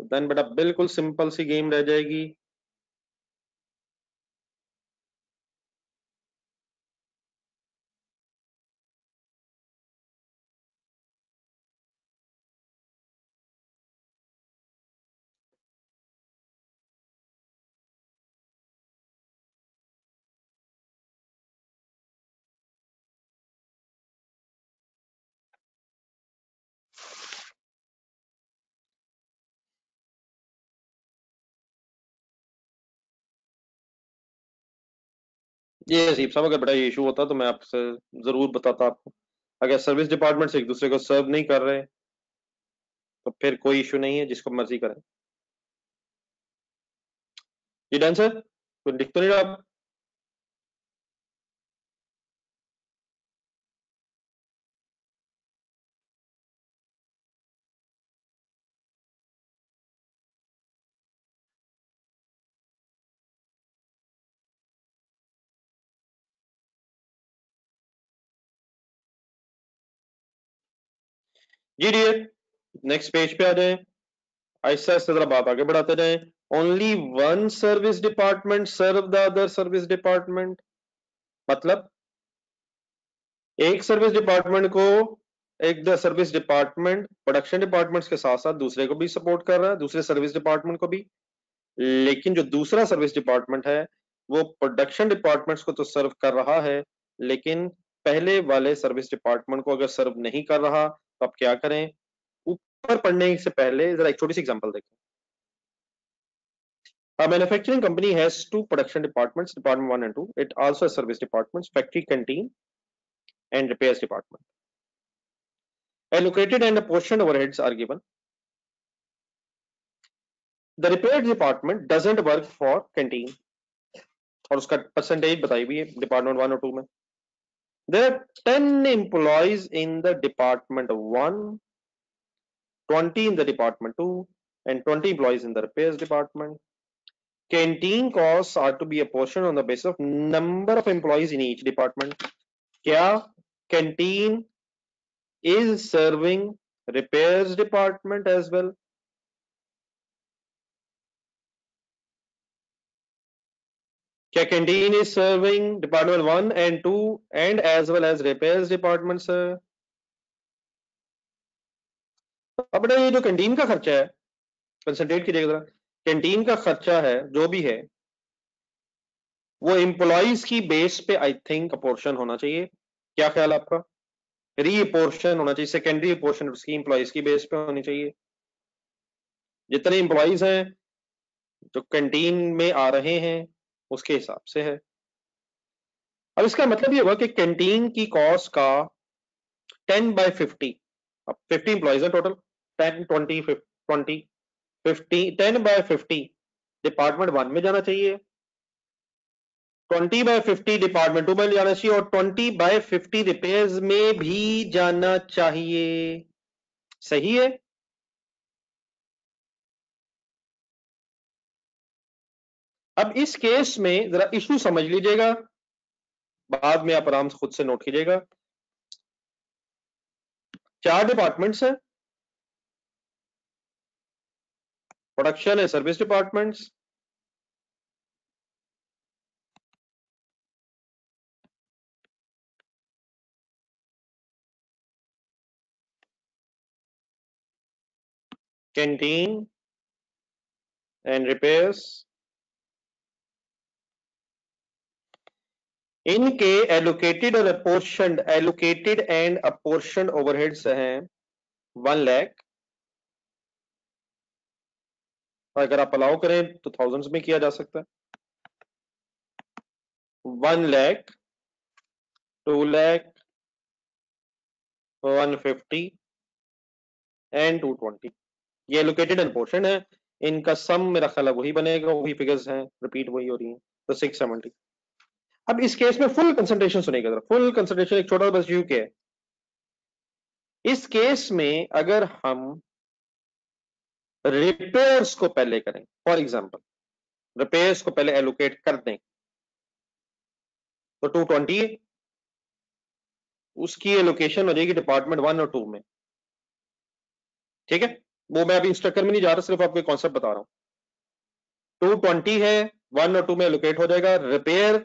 Speaker 1: then बेटा बिल्कुल सिंपल सी गेम रह जाएगी. ये अजीब साहब, अगर बड़ा ये इशू होता तो मैं आपसे जरूर बताता आपको. अगर सर्विस डिपार्टमेंट्स एक दूसरे को सर्व नहीं कर रहे तो फिर कोई इशू नहीं है, जिसको मर्जी करें. जी डन सर, कोई दिख तो नहीं रहा आप? जी डियर, नेक्स्ट पेज पे आ जाए. ऐसा ऐसे जरा बात आगे बढ़ाते जाएं। Only one service department serve the other service department, मतलब एक सर्विस डिपार्टमेंट को, एक the service department production departments के साथ साथ दूसरे को भी सपोर्ट कर रहा है, दूसरे सर्विस डिपार्टमेंट को भी। लेकिन जो दूसरा सर्विस डिपार्टमेंट है वो प्रोडक्शन डिपार्टमेंट्स को तो सर्व कर रहा है, लेकिन पहले वाले सर्विस डिपार्टमेंट को अगर सर्व नहीं कर रहा तो आप क्या करें? ऊपर पढ़ने से पहले जरा एक छोटी सी एग्जांपल देखें। A manufacturing company has two production departments, department 1 and 2. It also has service departments, factory canteen and repairs department. Allocated and apportioned overheads are given. The repair department doesn't work for canteen. और उसका परसेंटेज बताई हुई है डिपार्टमेंट 1 और 2 में। There are 10 employees in the department 1, 20 in the department 2 and 20 employees in the repairs department. Canteen costs are to be apportioned on the basis of number of employees in each department. क्या canteen is serving repairs department as well? क्या canteen is serving department 1 and 2 and as well as repairs department, sir? अब ये जो कैंटीन का खर्चा है, कंसंट्रेट कीजिएगा जरा, कैंटीन का खर्चा है जो भी है वो एम्प्लॉइज की बेस पे आई थिंक अपोर्शन होना चाहिए। क्या ख्याल है आपका? रीअपोर्शन होना चाहिए, सेकेंडरी अपोर्शन उसकी एम्प्लॉइज की बेस पे होनी चाहिए। जितने एम्प्लॉइज हैं जो कैंटीन में आ रहे हैं उसके हिसाब से है। अब इसका मतलब ये हुआ कि कैंटीन की कॉस्ट का 10/50, अब 50 एम्प्लॉइज है टोटल, 10 20 20 50, 10/50 डिपार्टमेंट 1 में जाना चाहिए, 20/50 डिपार्टमेंट 2 में जाना चाहिए और 20/50 रिपेयर्स में भी जाना चाहिए। सही है? अब इस केस में जरा इशू समझ लीजिएगा, बाद में आप आराम से खुद से नोट कीजिएगा। 4 डिपार्टमेंट्स हैं, प्रोडक्शन है, service departments, canteen and repairs. इनके एलोकेटेड और एलोकेटेड एंड अपोर्शनड ओवरहेड्स हैं 1 लाख। अगर आप अलाउ करें तो थाउजेंड्स में किया जा सकता है। 1 लाख, 2 लाख, 150 एंड 220, ये एलोकेटेड एंड पोर्शन है। इनका सम मेरा ख्याल वही बनेगा, वही फिगर्स हैं, रिपीट वही हो रही हैं, तो 670। अब इस केस में फुल कंसंट्रेशन सुनेगा जरा, फुल कंसंट्रेशन, एक छोटा बस व्यू के है। इस केस में अगर हम रिपेयर्स को पहले करें, फॉर एग्जांपल रिपेयर्स को पहले एलोकेट कर दें तो 220 उसकी एलोकेशन हो जाएगी डिपार्टमेंट 1 और 2 में। ठीक है, वो मैं अभी इंस्ट्रक्टर में नहीं जा रहा, सिर्फ आपको कॉन्सेप्ट बता रहा हूं। 220 है, 1 और 2 में एलोकेट हो जाएगा। Repair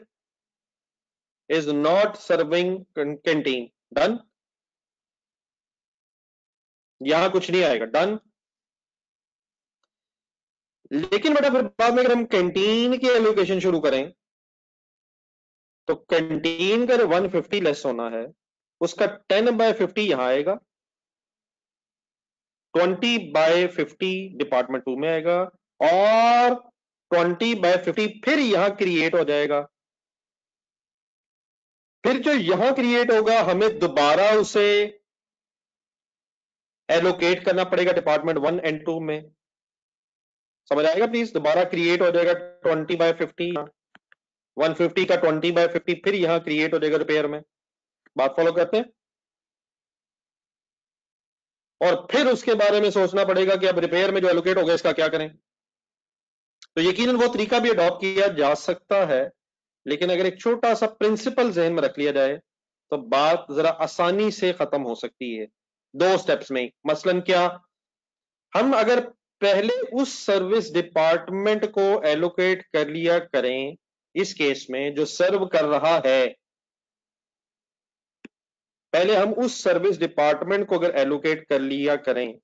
Speaker 1: is not serving canteen, done. यहां कुछ नहीं आएगा, डन। लेकिन बेटा फिर बाद में अगर हम कैंटीन की एलोकेशन शुरू करें तो कैंटीन का 150 लेस होना है, उसका 10/50 यहां आएगा, 20/50 डिपार्टमेंट 2 में आएगा और 20/50 फिर यहां क्रिएट हो जाएगा। फिर जो यहां क्रिएट होगा हमें दोबारा उसे एलोकेट करना पड़ेगा डिपार्टमेंट 1 एंड 2 में। समझ आएगा प्लीज? दोबारा क्रिएट हो जाएगा 20/50, 150 का 20/50 फिर यहां क्रिएट हो जाएगा रिपेयर में। बात फॉलो करते हैं? और फिर उसके बारे में सोचना पड़ेगा कि अब रिपेयर में जो एलोकेट हो गया इसका क्या करें। तो यकीनन वो तरीका भी अडॉप्ट किया जा सकता है, लेकिन अगर एक छोटा सा प्रिंसिपल जहन में रख लिया जाए तो बात जरा आसानी से खत्म हो सकती है 2 स्टेप्स में। मसलन क्या, हम अगर पहले उस सर्विस डिपार्टमेंट को एलोकेट कर लिया करें, इस केस में जो सर्व कर रहा है, पहले हम उस सर्विस डिपार्टमेंट को अगर एलोकेट कर लिया करें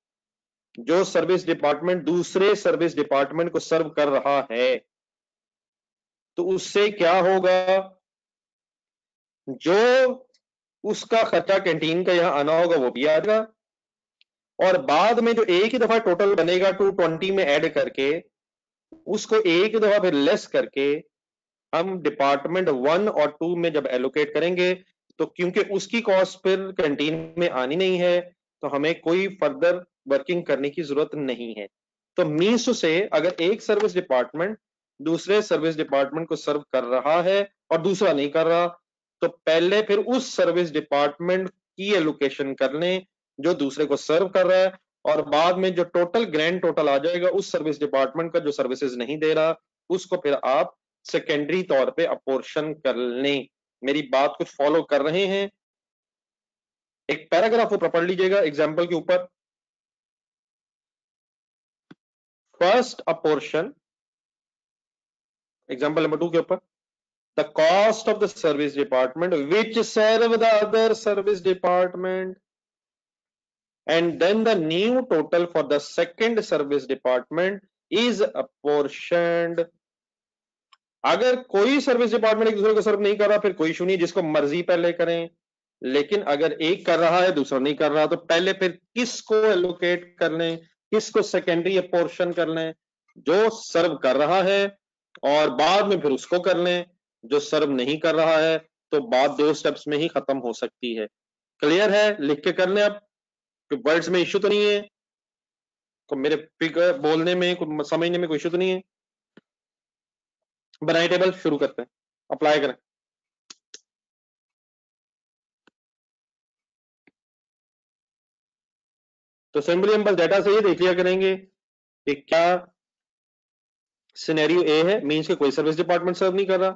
Speaker 1: जो सर्विस डिपार्टमेंट दूसरे सर्विस डिपार्टमेंट को सर्व कर रहा है, तो उससे क्या होगा, जो उसका खर्चा कैंटीन का यहां आना होगा वो भी आएगा, और बाद में जो एक ही दफा टोटल बनेगा 220 में ऐड करके, उसको एक ही दफा फिर लेस करके हम डिपार्टमेंट 1 और 2 में जब एलोकेट करेंगे, तो क्योंकि उसकी कॉस्ट फिर कैंटीन में आनी नहीं है, तो हमें कोई फर्दर वर्किंग करने की जरूरत नहीं है। तो मीन्स टू से, अगर एक सर्विस डिपार्टमेंट दूसरे सर्विस डिपार्टमेंट को सर्व कर रहा है और दूसरा नहीं कर रहा, तो पहले फिर उस सर्विस डिपार्टमेंट की एलोकेशन कर लें जो दूसरे को सर्व कर रहा है, और बाद में जो टोटल ग्रैंड टोटल आ जाएगा उस सर्विस डिपार्टमेंट का जो सर्विसेज नहीं दे रहा, उसको फिर आप सेकेंडरी तौर पे अपोर्शन कर लें। मेरी बात कुछ फॉलो कर रहे हैं? एक पैराग्राफ ऊपर पढ़ लीजिएगा एग्जाम्पल के ऊपर। फर्स्ट अपोर्शन, एग्जाम्पल नंबर 2 के ऊपर, the cost of the service department which serve the other service department and then the new total for the second service department is apportioned। अगर कोई सर्विस डिपार्टमेंट एक दूसरे को सर्व नहीं कर रहा, फिर कोई इशू नहीं, जिसको मर्जी पहले करें। लेकिन अगर एक कर रहा है दूसरा नहीं कर रहा, तो पहले फिर किसको एलोकेट कर लें, किसको सेकेंडरी अपोर्शन कर लें? जो सर्व कर रहा है, और बाद में फिर उसको कर लें जो सर्व नहीं कर रहा है। तो बात 2 स्टेप्स में ही खत्म हो सकती है। क्लियर है? लिख के कर लें आप, वर्ड्स में इश्यू तो नहीं है, तो मेरे फिगर बोलने में समझने में कोई इश्यू तो नहीं है। बनाए टेबल, शुरू करते हैं, अप्लाई करें। तो सिंपली हम बस डाटा से ये देख लिया करेंगे कि क्या सिनेरियो ए है, मींस के कोई सर्विस डिपार्टमेंट सर्व नहीं कर रहा,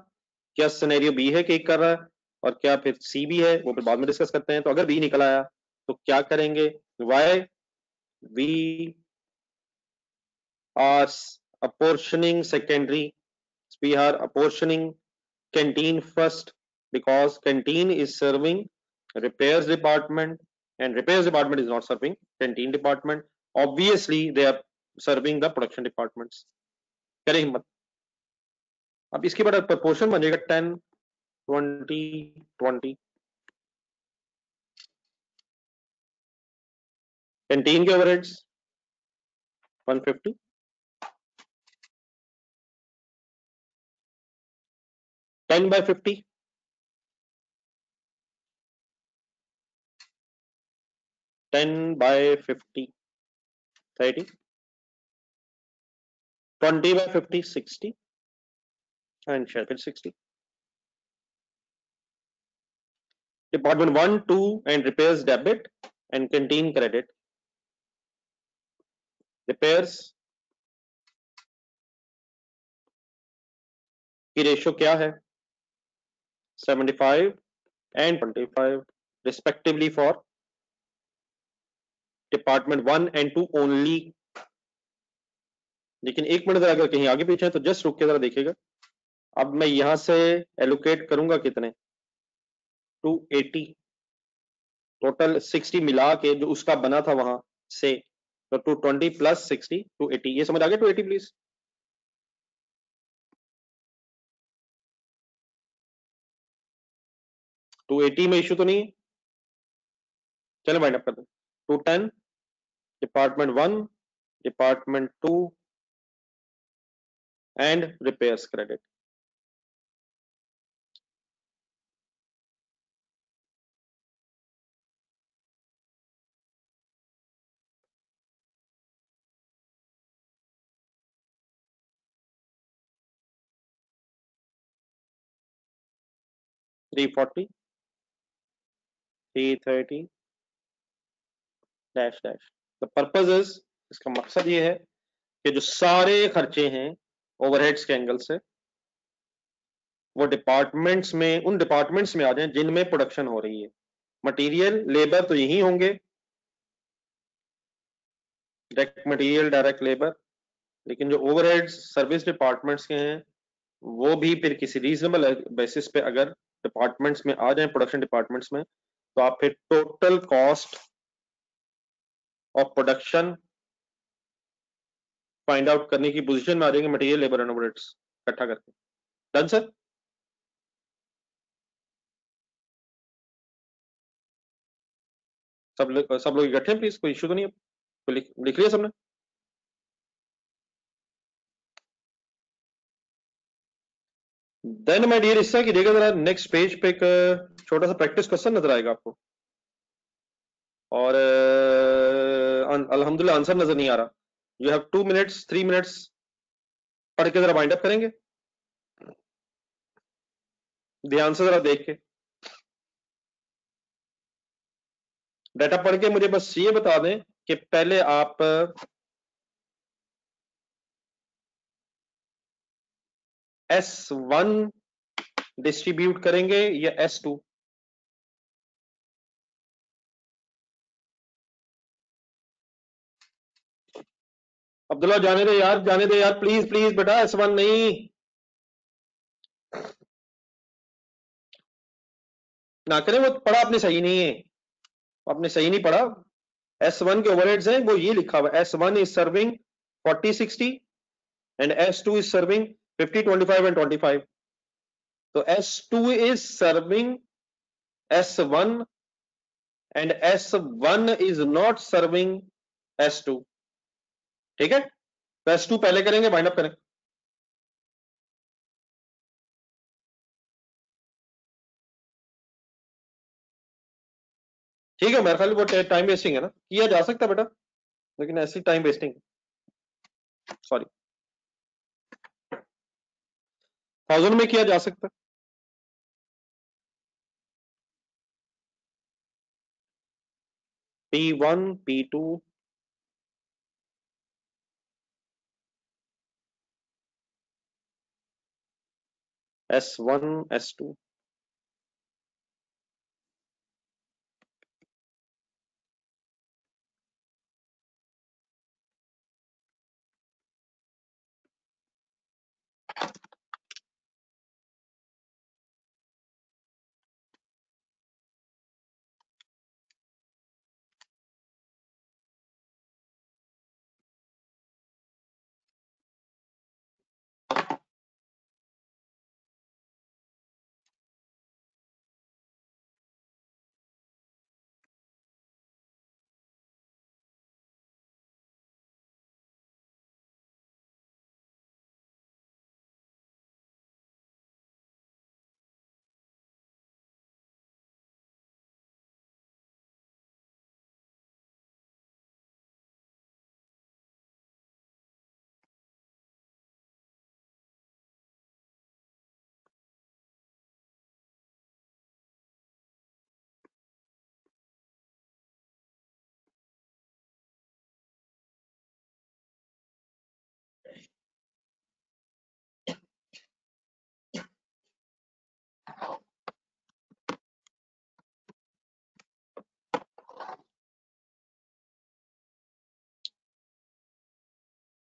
Speaker 1: क्या सिनेरियो बी है कि एक कर रहा है, और क्या फिर सी भी है, वो फिर बाद में डिस्कस करते हैं। तो अगर बी निकल आया तो क्या करेंगे? Why we are apportioning secondary, we are apportioning canteen first because canteen is serving repairs department and repairs department is not serving canteen department, obviously they are serving the production departments। करें हिम्मत। अब इसके बाद प्रपोर्शन बनेगा 10 20 20। कैंटीन के overheads 150, 10/50, 10/50 30, 20/50 60 and share it 60। Department 1 2 and repairs debit and canteen credit। repairs की रेशियो क्या है? 75 and 25 respectively for department 1 and 2 only. लेकिन एक मिनट अगर कहीं आगे पीछे है तो जस्ट रुक के जरा देखिएगा। अब मैं यहां से एलोकेट करूंगा कितने, 280, टोटल 60 मिला के जो उसका बना था वहां से, तो 220 प्लस 60 280। ये समझ आ गया? 280 प्लीज। टू 280 में इश्यू तो नहीं है? चलो वाइंड अप कर दो। 210 department 1 department 2 and repairs credit. $340 $330 dash dash. The purpose is, इसका मकसद ये है कि जो सारे खर्चे हैं ओवरहेड्स के एंगल से, वो डिपार्टमेंट्स में, उन डिपार्टमेंट्स में आ जाएं जिनमें प्रोडक्शन हो रही है। मटेरियल लेबर तो यही होंगे, डायरेक्ट मटेरियल, डायरेक्ट लेबर। लेकिन जो ओवरहेड्स सर्विस डिपार्टमेंट्स के हैं वो भी फिर किसी रीजनेबल बेसिस पे अगर डिपार्टमेंट्स में आ जाए, प्रोडक्शन डिपार्टमेंट्स में, तो आप फिर total cost of production find out करने की पोजीशन में आ जाएंगे, मटेरियल, लेबर एंड ओवरहेड्स इकट्ठा करके। Done sir? सब लोग इकट्ठे हैं प्लीज, कोई इशू तो नहीं है? तो लिख लिया सबने? देन माय डियर, इससे कि देखिए जरा नेक्स्ट पेज पे एक छोटा सा प्रैक्टिस क्वेश्चन नजर आएगा आपको, और अल्हम्दुलिल्लाह आंसर नजर नहीं आ रहा। यू हैव 2 मिनट्स 3 मिनट्स, पढ़ के जरा वाइंड अप करेंगे, ध्यान से जरा देख के डाटा पढ़ के मुझे बस ये बता दें कि पहले आप S1 डिस्ट्रीब्यूट करेंगे या S2? अब्दुल्ला जाने दे यार, जाने दे यार, प्लीज प्लीज बेटा, S1 नहीं ना करें, वो पढ़ा आपने सही नहीं है, आपने सही नहीं पढ़ा। S1 के ओवरहेड्स हैं, वो ये लिखा हुआ है, S1 is serving 40-60 and S2 is serving 50-25 and 25। तो S2 is serving S1 and S1 is not serving S2। ठीक है, तो S2 पहले करेंगे, वाइंड अप करें। ठीक है, मेरे ख्याल वो टाइम वेस्टिंग है ना, किया जा सकता है बेटा, लेकिन ऐसी टाइम वेस्टिंग, सॉरी, 1000 में किया जा सकता है। P1 P2 S1 S2।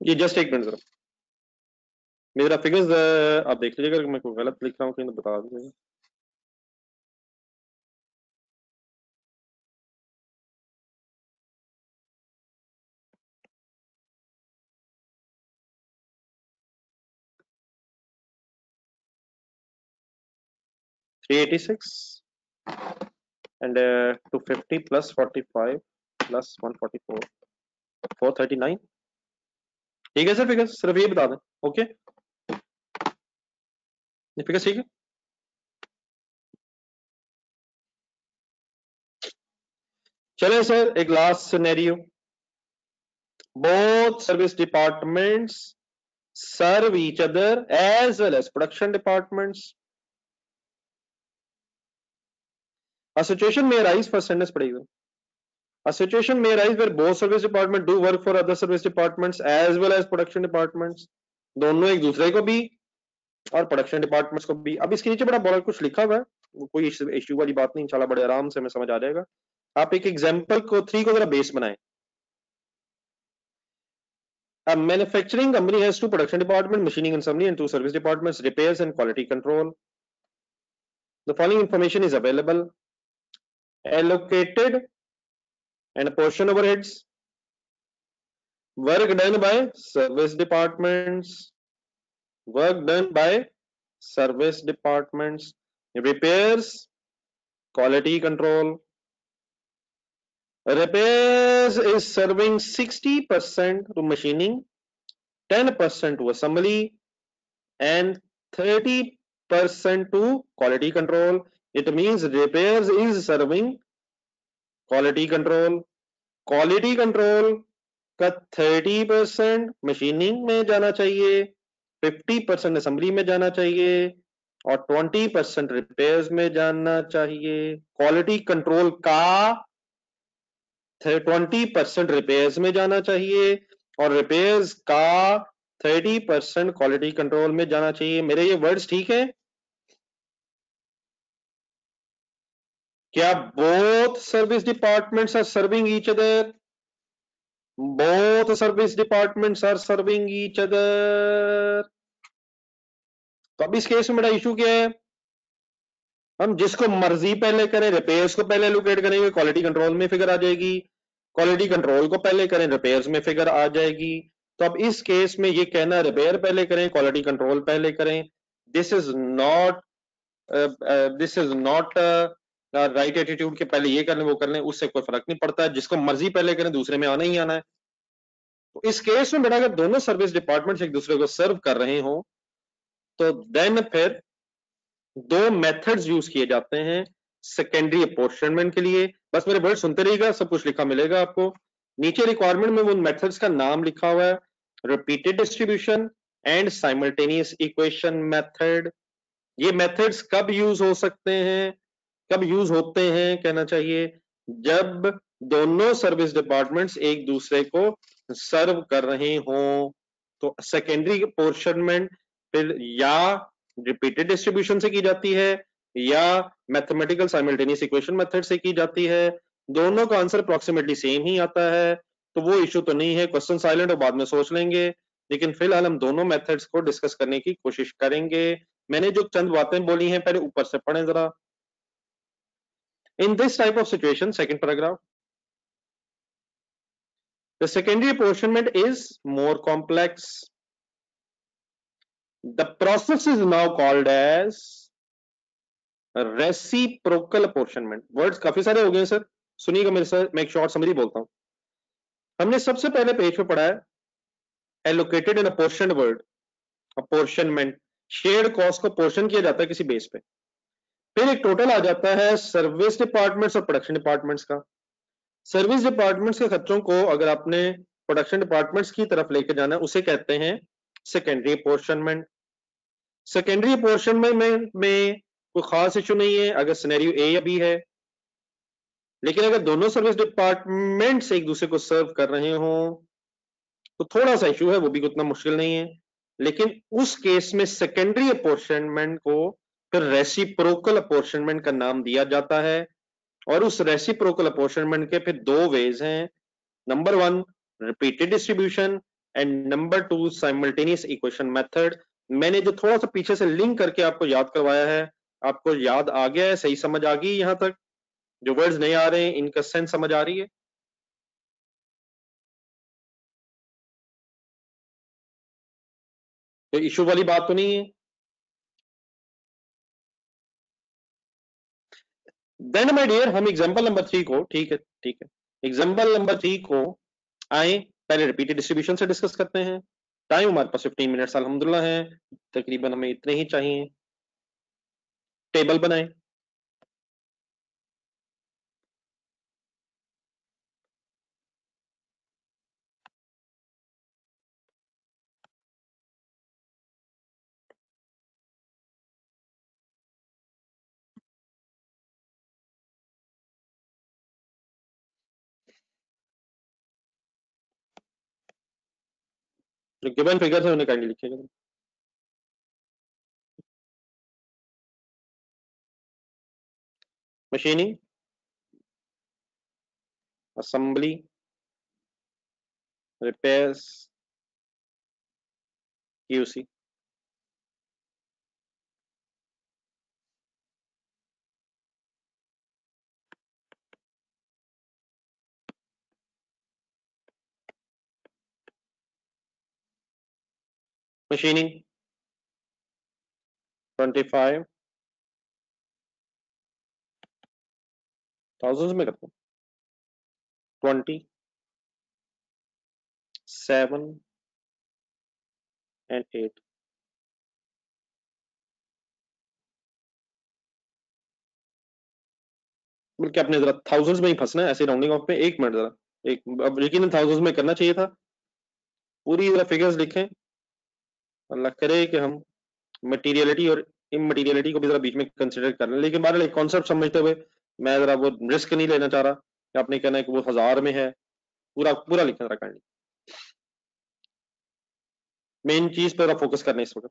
Speaker 1: ये जस्ट एक मिनट जरा, मेरा फिगर्स आप देख लीजिएगा, अगर मैं कोई गलत लिख रहा हूँ कहीं तो बता दीजिएगा। $386 and 250 plus 45 plus 144 439। ठीक है सर, फिगर्स सिर्फ ये बता दें। ओके, ये फिगर्स ठीक है। चले सर, एक last scenario, both service departments serve each other as well as production departments. A situation may arise, first sentence पढ़ेगा, a situation may arise where both service department do work for other service departments as well as production departments, दोनों एक दूसरे को भी और प्रोडक्शन डिपार्टमेंट्स को भी। अब इसके नीचे बड़ा बड़ा कुछ लिखा हुआ है, कोई इश्यू वाली बात नहीं, इंशाल्लाह बड़े आराम से हमें समझ आ जाएगा। आप एक एग्जांपल को 3 को जरा बेस बनाएं, A manufacturing company has two production department, machining and assembly, and two service departments, repairs and quality control. The following information is available. Allocated and portion overheads. Work done by service departments. Work done by service departments. Repairs, quality control. Repairs is serving 60% to machining, 10% to assembly, and 30% to quality control. It means repairs is serving quality control. Quality control का 30% मशीनिंग में जाना चाहिए, 50% असेंबली में जाना चाहिए और 20% रिपेयर्स में जाना चाहिए. क्वालिटी कंट्रोल का 20% रिपेयर्स में जाना चाहिए और रिपेयर्स का 30% क्वालिटी कंट्रोल में जाना चाहिए. मेरे ये वर्ड्स ठीक है? क्या both service departments are serving each other? Both service departments are serving each other. तो अब इस केस में बड़ा इशू क्या है? हम जिसको मर्जी पहले करें, रिपेयर्स को पहले एलोकेट करेंगे, क्वालिटी कंट्रोल में फिगर आ जाएगी. क्वालिटी कंट्रोल को पहले करें, रिपेयर्स में फिगर आ जाएगी. तो अब इस केस में ये कहना रिपेयर पहले करें, क्वालिटी कंट्रोल पहले करें, this is not right attitude के पहले ये कर लें वो कर लें, उससे कोई फर्क नहीं पड़ता है. जिसको मर्जी पहले करें, दूसरे में आना ही आना है. तो इस केस में बेटा अगर दोनों सर्विस डिपार्टमेंट एक दूसरे को सर्व कर रहे हो तो देन फिर दो मेथड्स यूज किए जाते हैं सेकेंडरी अपोर्शनमेंट के लिए. बस मेरे वर्ड सुनते रहिएगा, सब कुछ लिखा मिलेगा आपको. नीचे रिक्वायरमेंट में वो मेथड्स का नाम लिखा हुआ है, repeated distribution and simultaneous equation method. ये मेथड्स कब यूज हो सकते हैं, कब यूज होते हैं कहना चाहिए, जब दोनों सर्विस डिपार्टमेंट्स एक दूसरे को सर्व कर रहे हों. तो सेकेंडरी अपोर्शनमेंट फिर या रिपीटेड डिस्ट्रीब्यूशन से की जाती है या मैथमेटिकल साइमल्टेनियस इक्वेशन मेथड से की जाती है. दोनों का आंसर अप्रोक्सीमेटली सेम ही आता है, तो वो इशू तो नहीं है. क्वेश्चन साइलेंट और बाद में सोच लेंगे, लेकिन फिलहाल हम दोनों मेथड्स को डिस्कस करने की कोशिश करेंगे. मैंने जो चंद बातें बोली हैं पहले ऊपर से पढ़ें जरा. In this type of situation, second paragraph, the secondary apportionment is more complex. The process is now called as reciprocal apportionment. Words काफी सारे हो गए सर, सुनिएगा मेरे साथ, मैं एक शॉर्ट समरी बोलता हूं. हमने सबसे पहले पेज पे पढ़ा है allocated and apportioned word, apportionment. Shared cost को पोर्शन किया जाता है किसी बेस पे, फिर एक टोटल आ जाता है सर्विस डिपार्टमेंट्स और प्रोडक्शन डिपार्टमेंट्स का. सर्विस डिपार्टमेंट्स के खर्चों को अगर आपने प्रोडक्शन डिपार्टमेंट्स की तरफ लेके जाना है, उसे कहते हैं सेकेंडरी अपोर्शनमेंट. सेकेंडरी अपोर्शनमेंट में कोई खास इशू नहीं है अगर सिनेरियो ए या बी है, लेकिन अगर दोनों सर्विस डिपार्टमेंट्स एक दूसरे को सर्व कर रहे हो तो थोड़ा सा इशू है, वो भी उतना मुश्किल नहीं है. लेकिन उस केस में सेकेंडरी अपोर्शनमेंट को फिर रेसिप्रोकल अपोर्शनमेंट का नाम दिया जाता है. और उस रेसिप्रोकल अपोर्शनमेंट के फिर दो वेज हैं. Number one repeated distribution and number two simultaneous equation method. मैंने जो थोड़ा सा पीछे से लिंक करके आपको याद करवाया है, आपको याद आ गया है, सही समझ आ गई यहां तक? जो वर्ड्स नहीं आ रहे हैं इनका सेंस समझ आ रही है? तो इशू वाली बात तो नहीं है. देन माय डियर हम एग्जांपल नंबर 3 को, ठीक है ठीक है, एग्जांपल नंबर 3 को आए पहले रिपीटेड डिस्ट्रीब्यूशन से डिस्कस करते हैं. टाइम हमारे पास 15 मिनट्स अल्हम्दुलिल्लाह है, तकरीबन हमें इतने ही चाहिए. टेबल बनाएं. जो गिवन फिगर्स है उन्हें काइंडली लिखिएगा. Machining, assembly, repairs, QC machining 25 thousand में करते हैं 20 7 एंड 8 बल्कि आपने जरा थाउजेंड्स में ही फंसना है ऐसे राउंडिंग ऑफ पे। एक मिनट जरा, एक अब लेकिन थाउजेंड्स में करना चाहिए था। पूरी जरा फिगर्स लिखें, अल्लाह करे कि हम मटीरियलिटी और इमटीरियलिटी को भी जरा बीच में कंसिडर कर लें। लेकिन बहरहाल एक कॉन्सेप्ट समझते हुए मैं जरा वो रिस्क नहीं लेना चाह रहा कि आपने कहना है कि वो 1000 में है। पूरा पूरा लिखना जरा काइंडली, मेन चीज पर फोकस करना है इस वक्त।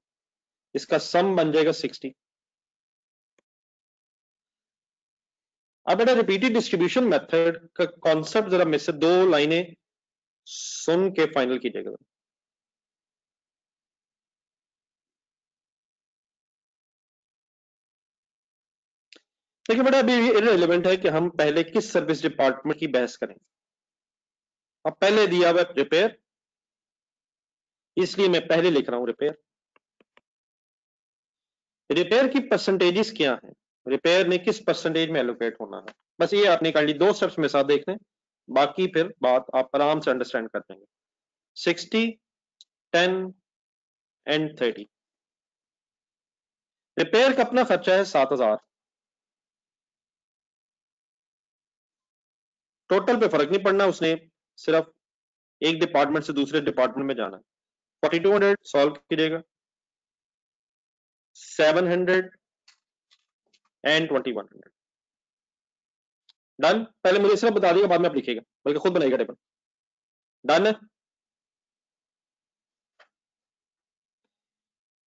Speaker 1: इसका सम बन जाएगा 60। अब बेटा रिपीटेड डिस्ट्रीब्यूशन मेथड का कॉन्सेप्ट जरा में से 2 लाइनें सुन के फाइनल कीजिएगा। देखिए बेटा अभी इररिलेवेंट है कि हम पहले किस सर्विस डिपार्टमेंट की बहस करें। अब पहले दिया हुआ रिपेयर, इसलिए मैं पहले लिख रहा हूं रिपेयर। रिपेयर की परसेंटेजेस क्या है, रिपेयर ने किस परसेंटेज में एलोकेट होना है, बस ये आपने काइंडली 2 स्टेप्स में साथ देख लें, बाकी फिर बात आप आराम से अंडरस्टैंड कर लेंगे। 60 10 एंड 30। रिपेयर का अपना खर्चा है 7000। टोटल पे फर्क नहीं पड़ना, उसने सिर्फ एक डिपार्टमेंट से दूसरे डिपार्टमेंट में जाना है। 4200 सॉल्व कीजिएगा, 700 एंड 2100 डन। पहले मुझे सिर्फ बता दिएगा, बाद में आप लिखिएगा, बल्कि खुद बनाइएगा टेबल। डन है।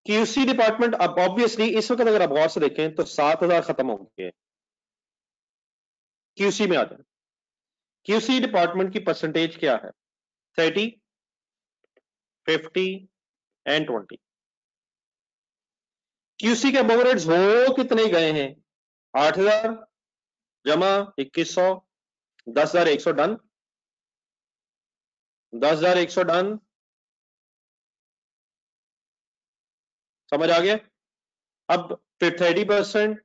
Speaker 1: क्यूसी डिपार्टमेंट, अब ऑब्वियसली इस वक्त अगर आप गौर से देखें तो 7000 खत्म हो गए, क्यूसी में आ जाए। क्यूसी डिपार्टमेंट की परसेंटेज क्या है, 30 50 एंड 20। क्यूसी के ओवरहेड्स हो कितने गए हैं, 8000 जमा 2100, 10100 डन, 10100 डन। समझ आ गया। अब फिर 30%,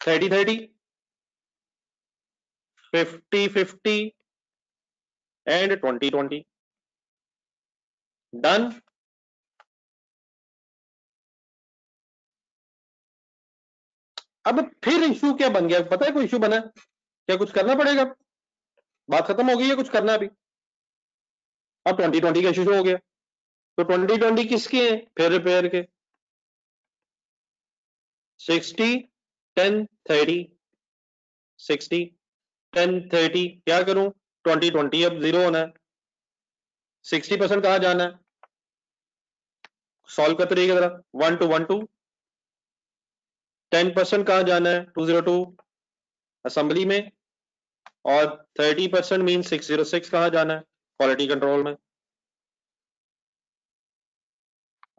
Speaker 1: 30 50 50 एंड 20 डन। अब फिर इशू क्या बन गया, पता है कोई इशू बना है क्या, कुछ करना पड़ेगा, बात खत्म हो गई है, कुछ करना है अभी। अब 20 का इशू हो गया, तो 20 किसके हैं, फिर रिपेयर के। 60 10 30 60 10 30 क्या करूं, 20 अब जीरो होना है। 60% कहां जाना है, सॉल्व करते रहिएगा जरा, 1 2 10% कहां जाना है, 202 असेंबली में, और 30% मीन 606 कहां जाना है, क्वालिटी कंट्रोल में।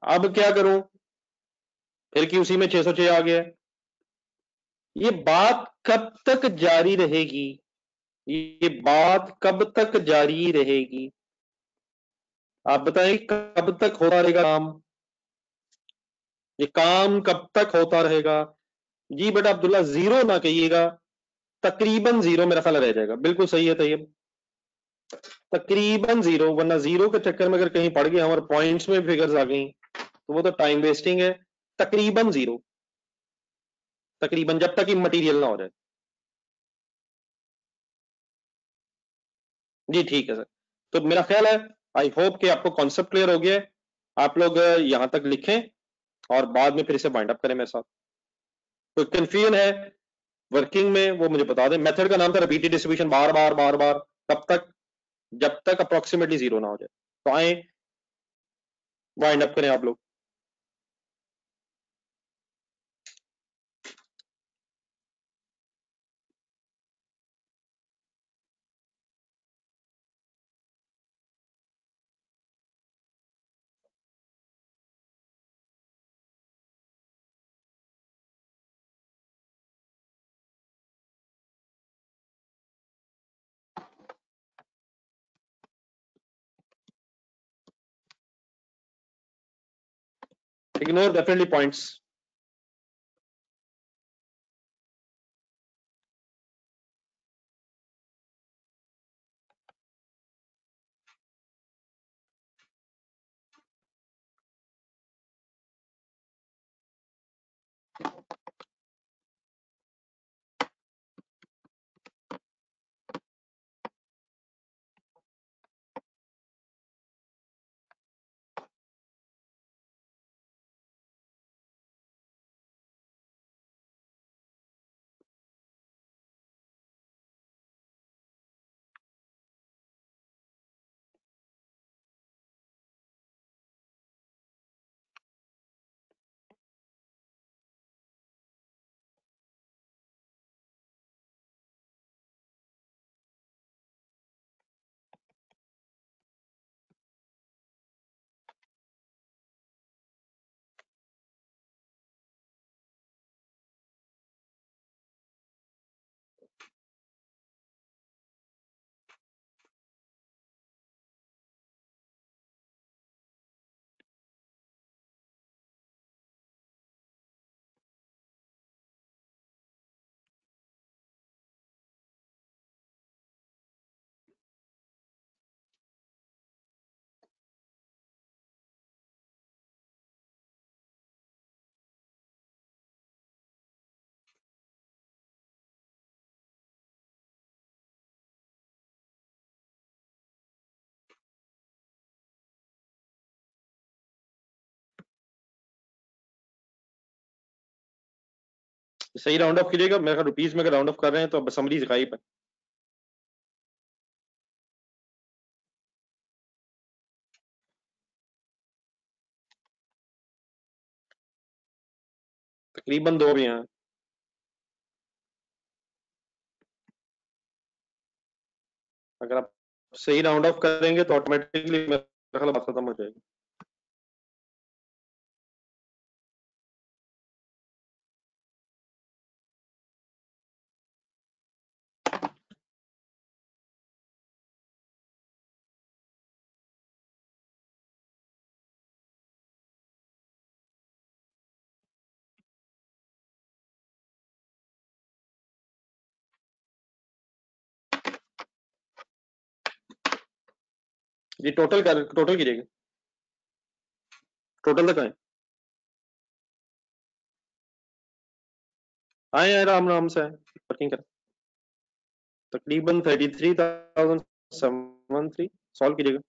Speaker 1: अब क्या करूं, फिर क्यूसी में 606 आ गया। ये बात कब तक जारी रहेगी, ये बात कब तक जारी रहेगी, आप बताएं कब तक होता रहेगा काम, ये काम कब तक होता रहेगा। जी बेटा अब्दुल्ला जीरो ना कहिएगा, तकरीबन जीरो मेरा ख्याल रह जाएगा, बिल्कुल सही है तैयब, तकरीबन जीरो, वरना जीरो के चक्कर में अगर कहीं पड़ गए हमारे पॉइंट्स में फिगर्स आ गई तो वो तो टाइम वेस्टिंग है। तकरीबन जीरो, तकरीबन जब तक मटेरियल ना हो जाए। जी ठीक है सर। तो मेरा ख्याल है, आई होप कि आपको कॉन्सेप्ट क्लियर हो गया है। आप लोग यहां तक लिखें और बाद में फिर इसे बाइंड अप करें मेरे साथ। कोई कंफ्यूजन है वर्किंग में वो मुझे बता दें। मेथड का नाम था रिपीटेड डिस्ट्रीब्यूशन, बार बार बार बार, कब तक, जब तक अप्रोक्सीमेटली जीरो ना हो जाए। तो आए वाइंड अप करें आप लोग। Ignore definitely points. सही राउंड ऑफ कीजिएगा, मेरे ख्याल रुपीज में अगर राउंड ऑफ कर रहे हैं तो समरीज गायब है। तकरीबन 2 भी हैं। अगर आप सही राउंड ऑफ करेंगे तो ऑटोमेटिकली मेरा ख्याल बात खत्म हो जाएगी। ये टोटल कीजिएगा, टोटल तक आए। आए आराम आराम से वर्किंग कर। तकरीबन 33,713 सॉल्व कीजिएगा।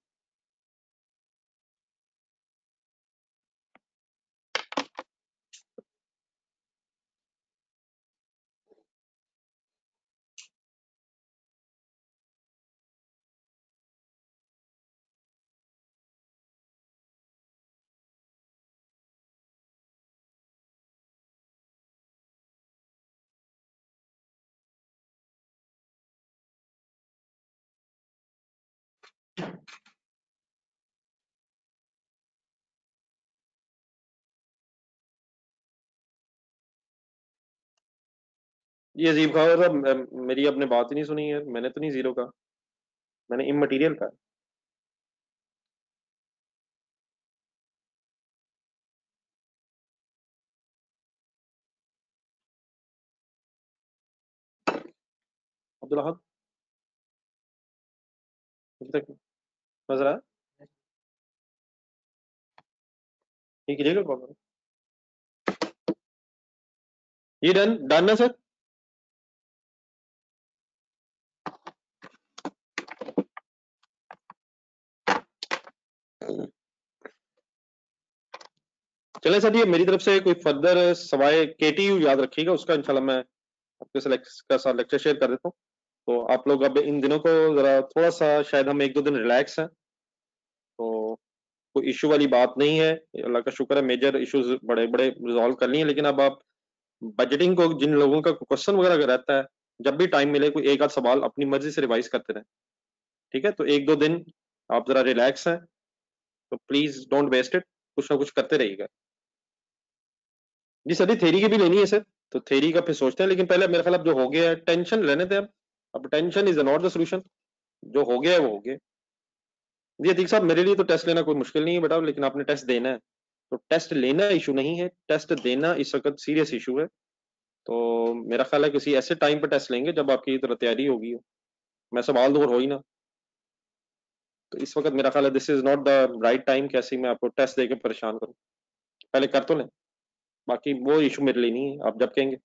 Speaker 1: ये अजीब खबर था, मेरी आपने बात ही नहीं सुनी है। मैंने तो नहीं जीरो का, मैंने इमटेरियल का। अब्दुल अहद अभी तक नजर आया? ये कीजिएगा कॉल। ये डन डन है सर। चले सर, ये मेरी तरफ से कोई फर्दर सवाए केटीयू याद रखिएगा उसका, इंशाल्लाह मैं आपके साथ लेक्चर शेयर कर देता हूँ। तो आप लोग अब इन दिनों को जरा थोड़ा सा, शायद हम 1-2 दिन रिलैक्स हैं, तो कोई इशू वाली बात नहीं है। अल्लाह का शुक्र है, मेजर इश्यूज बड़े बड़े रिजॉल्व कर लिए। लेकिन अब आप बजटिंग को, जिन लोगों का क्वेश्चन वगैरह रहता है, जब भी टाइम मिले कोई एक आध सवाल अपनी मर्जी से रिवाइज करते रहें। ठीक है, तो 1-2 दिन आप जरा रिलैक्स हैं, तो प्लीज डोंट वेस्ट इट, कुछ ना कुछ करते रहिएगा। जी सभी थ्योरी की भी लेनी है सर, तो थ्योरी का फिर सोचते हैं, लेकिन पहले मेरे ख्याल अब जो हो गया है टेंशन लेने थे। अब tension is not the solution. जो हो गया है वो हो गया। जी अतीक साहब, मेरे लिए तो टेस्ट लेना कोई मुश्किल नहीं है बेटा, लेकिन आपने टेस्ट देना है। तो टेस्ट लेना इशू नहीं है, टेस्ट देना इस वक्त सीरियस इशू है। तो मेरा ख्याल है किसी ऐसे टाइम पर टेस्ट लेंगे जब आपकी तरह तैयारी होगी। मैं सवाल दूर हो ही ना। तो इस वक्त मेरा ख्याल है this is not the right time कि ऐसे ही मैं आपको टेस्ट देके परेशान करूँ। पहले कर तो लें, बाकी वो इशू मेरे लिए नहीं है, आप जब कहेंगे।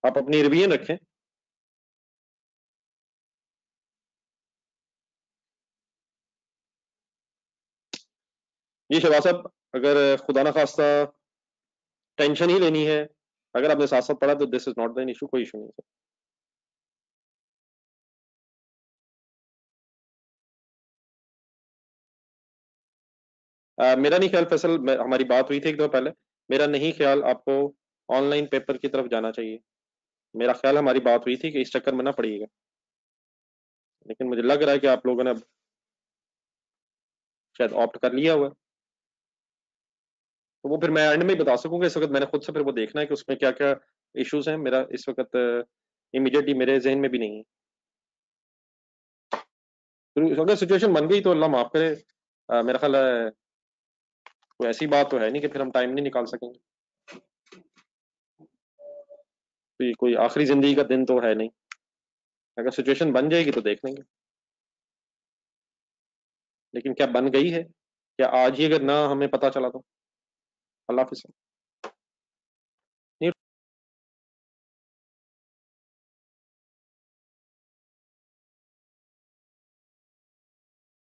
Speaker 1: आप अपनी रिवीजन रखें। जी शहबाज साहब, अगर खुदा ना खास्ता टेंशन ही लेनी है, अगर आपने साथ साथ पढ़ा तो this is not the issue, कोई इशू नहीं है। मेरा नहीं ख्याल फैसल, हमारी बात हुई थी एक दो पहले। मेरा नहीं ख्याल आपको ऑनलाइन पेपर की तरफ जाना चाहिए। मेरा ख्याल हमारी बात हुई थी कि इस चक्कर में ना पड़िएगा, लेकिन मुझे लग रहा है कि आप लोगों ने अब शायद ऑप्ट कर लिया हुआ है। तो वो फिर मैं एंड में ही बता सकूंगा। इस वक्त मैंने खुद से फिर वो देखना है कि उसमें क्या क्या इश्यूज हैं। मेरा इस वक्त इमीडिएटली मेरे जहन में भी नहीं है। तो अगर सिचुएशन बन गई तो अल्लाह माफ करे। मेरा ख्याल है कोई ऐसी बात तो है नहीं कि फिर हम टाइम नहीं निकाल सकेंगे। तो ये कोई आखिरी जिंदगी का दिन तो है नहीं। अगर सिचुएशन बन जाएगी तो देख लेंगे। लेकिन क्या बन गई है? क्या आज ही अगर ना हमें पता चला तो? अल्लाह हाफिज़।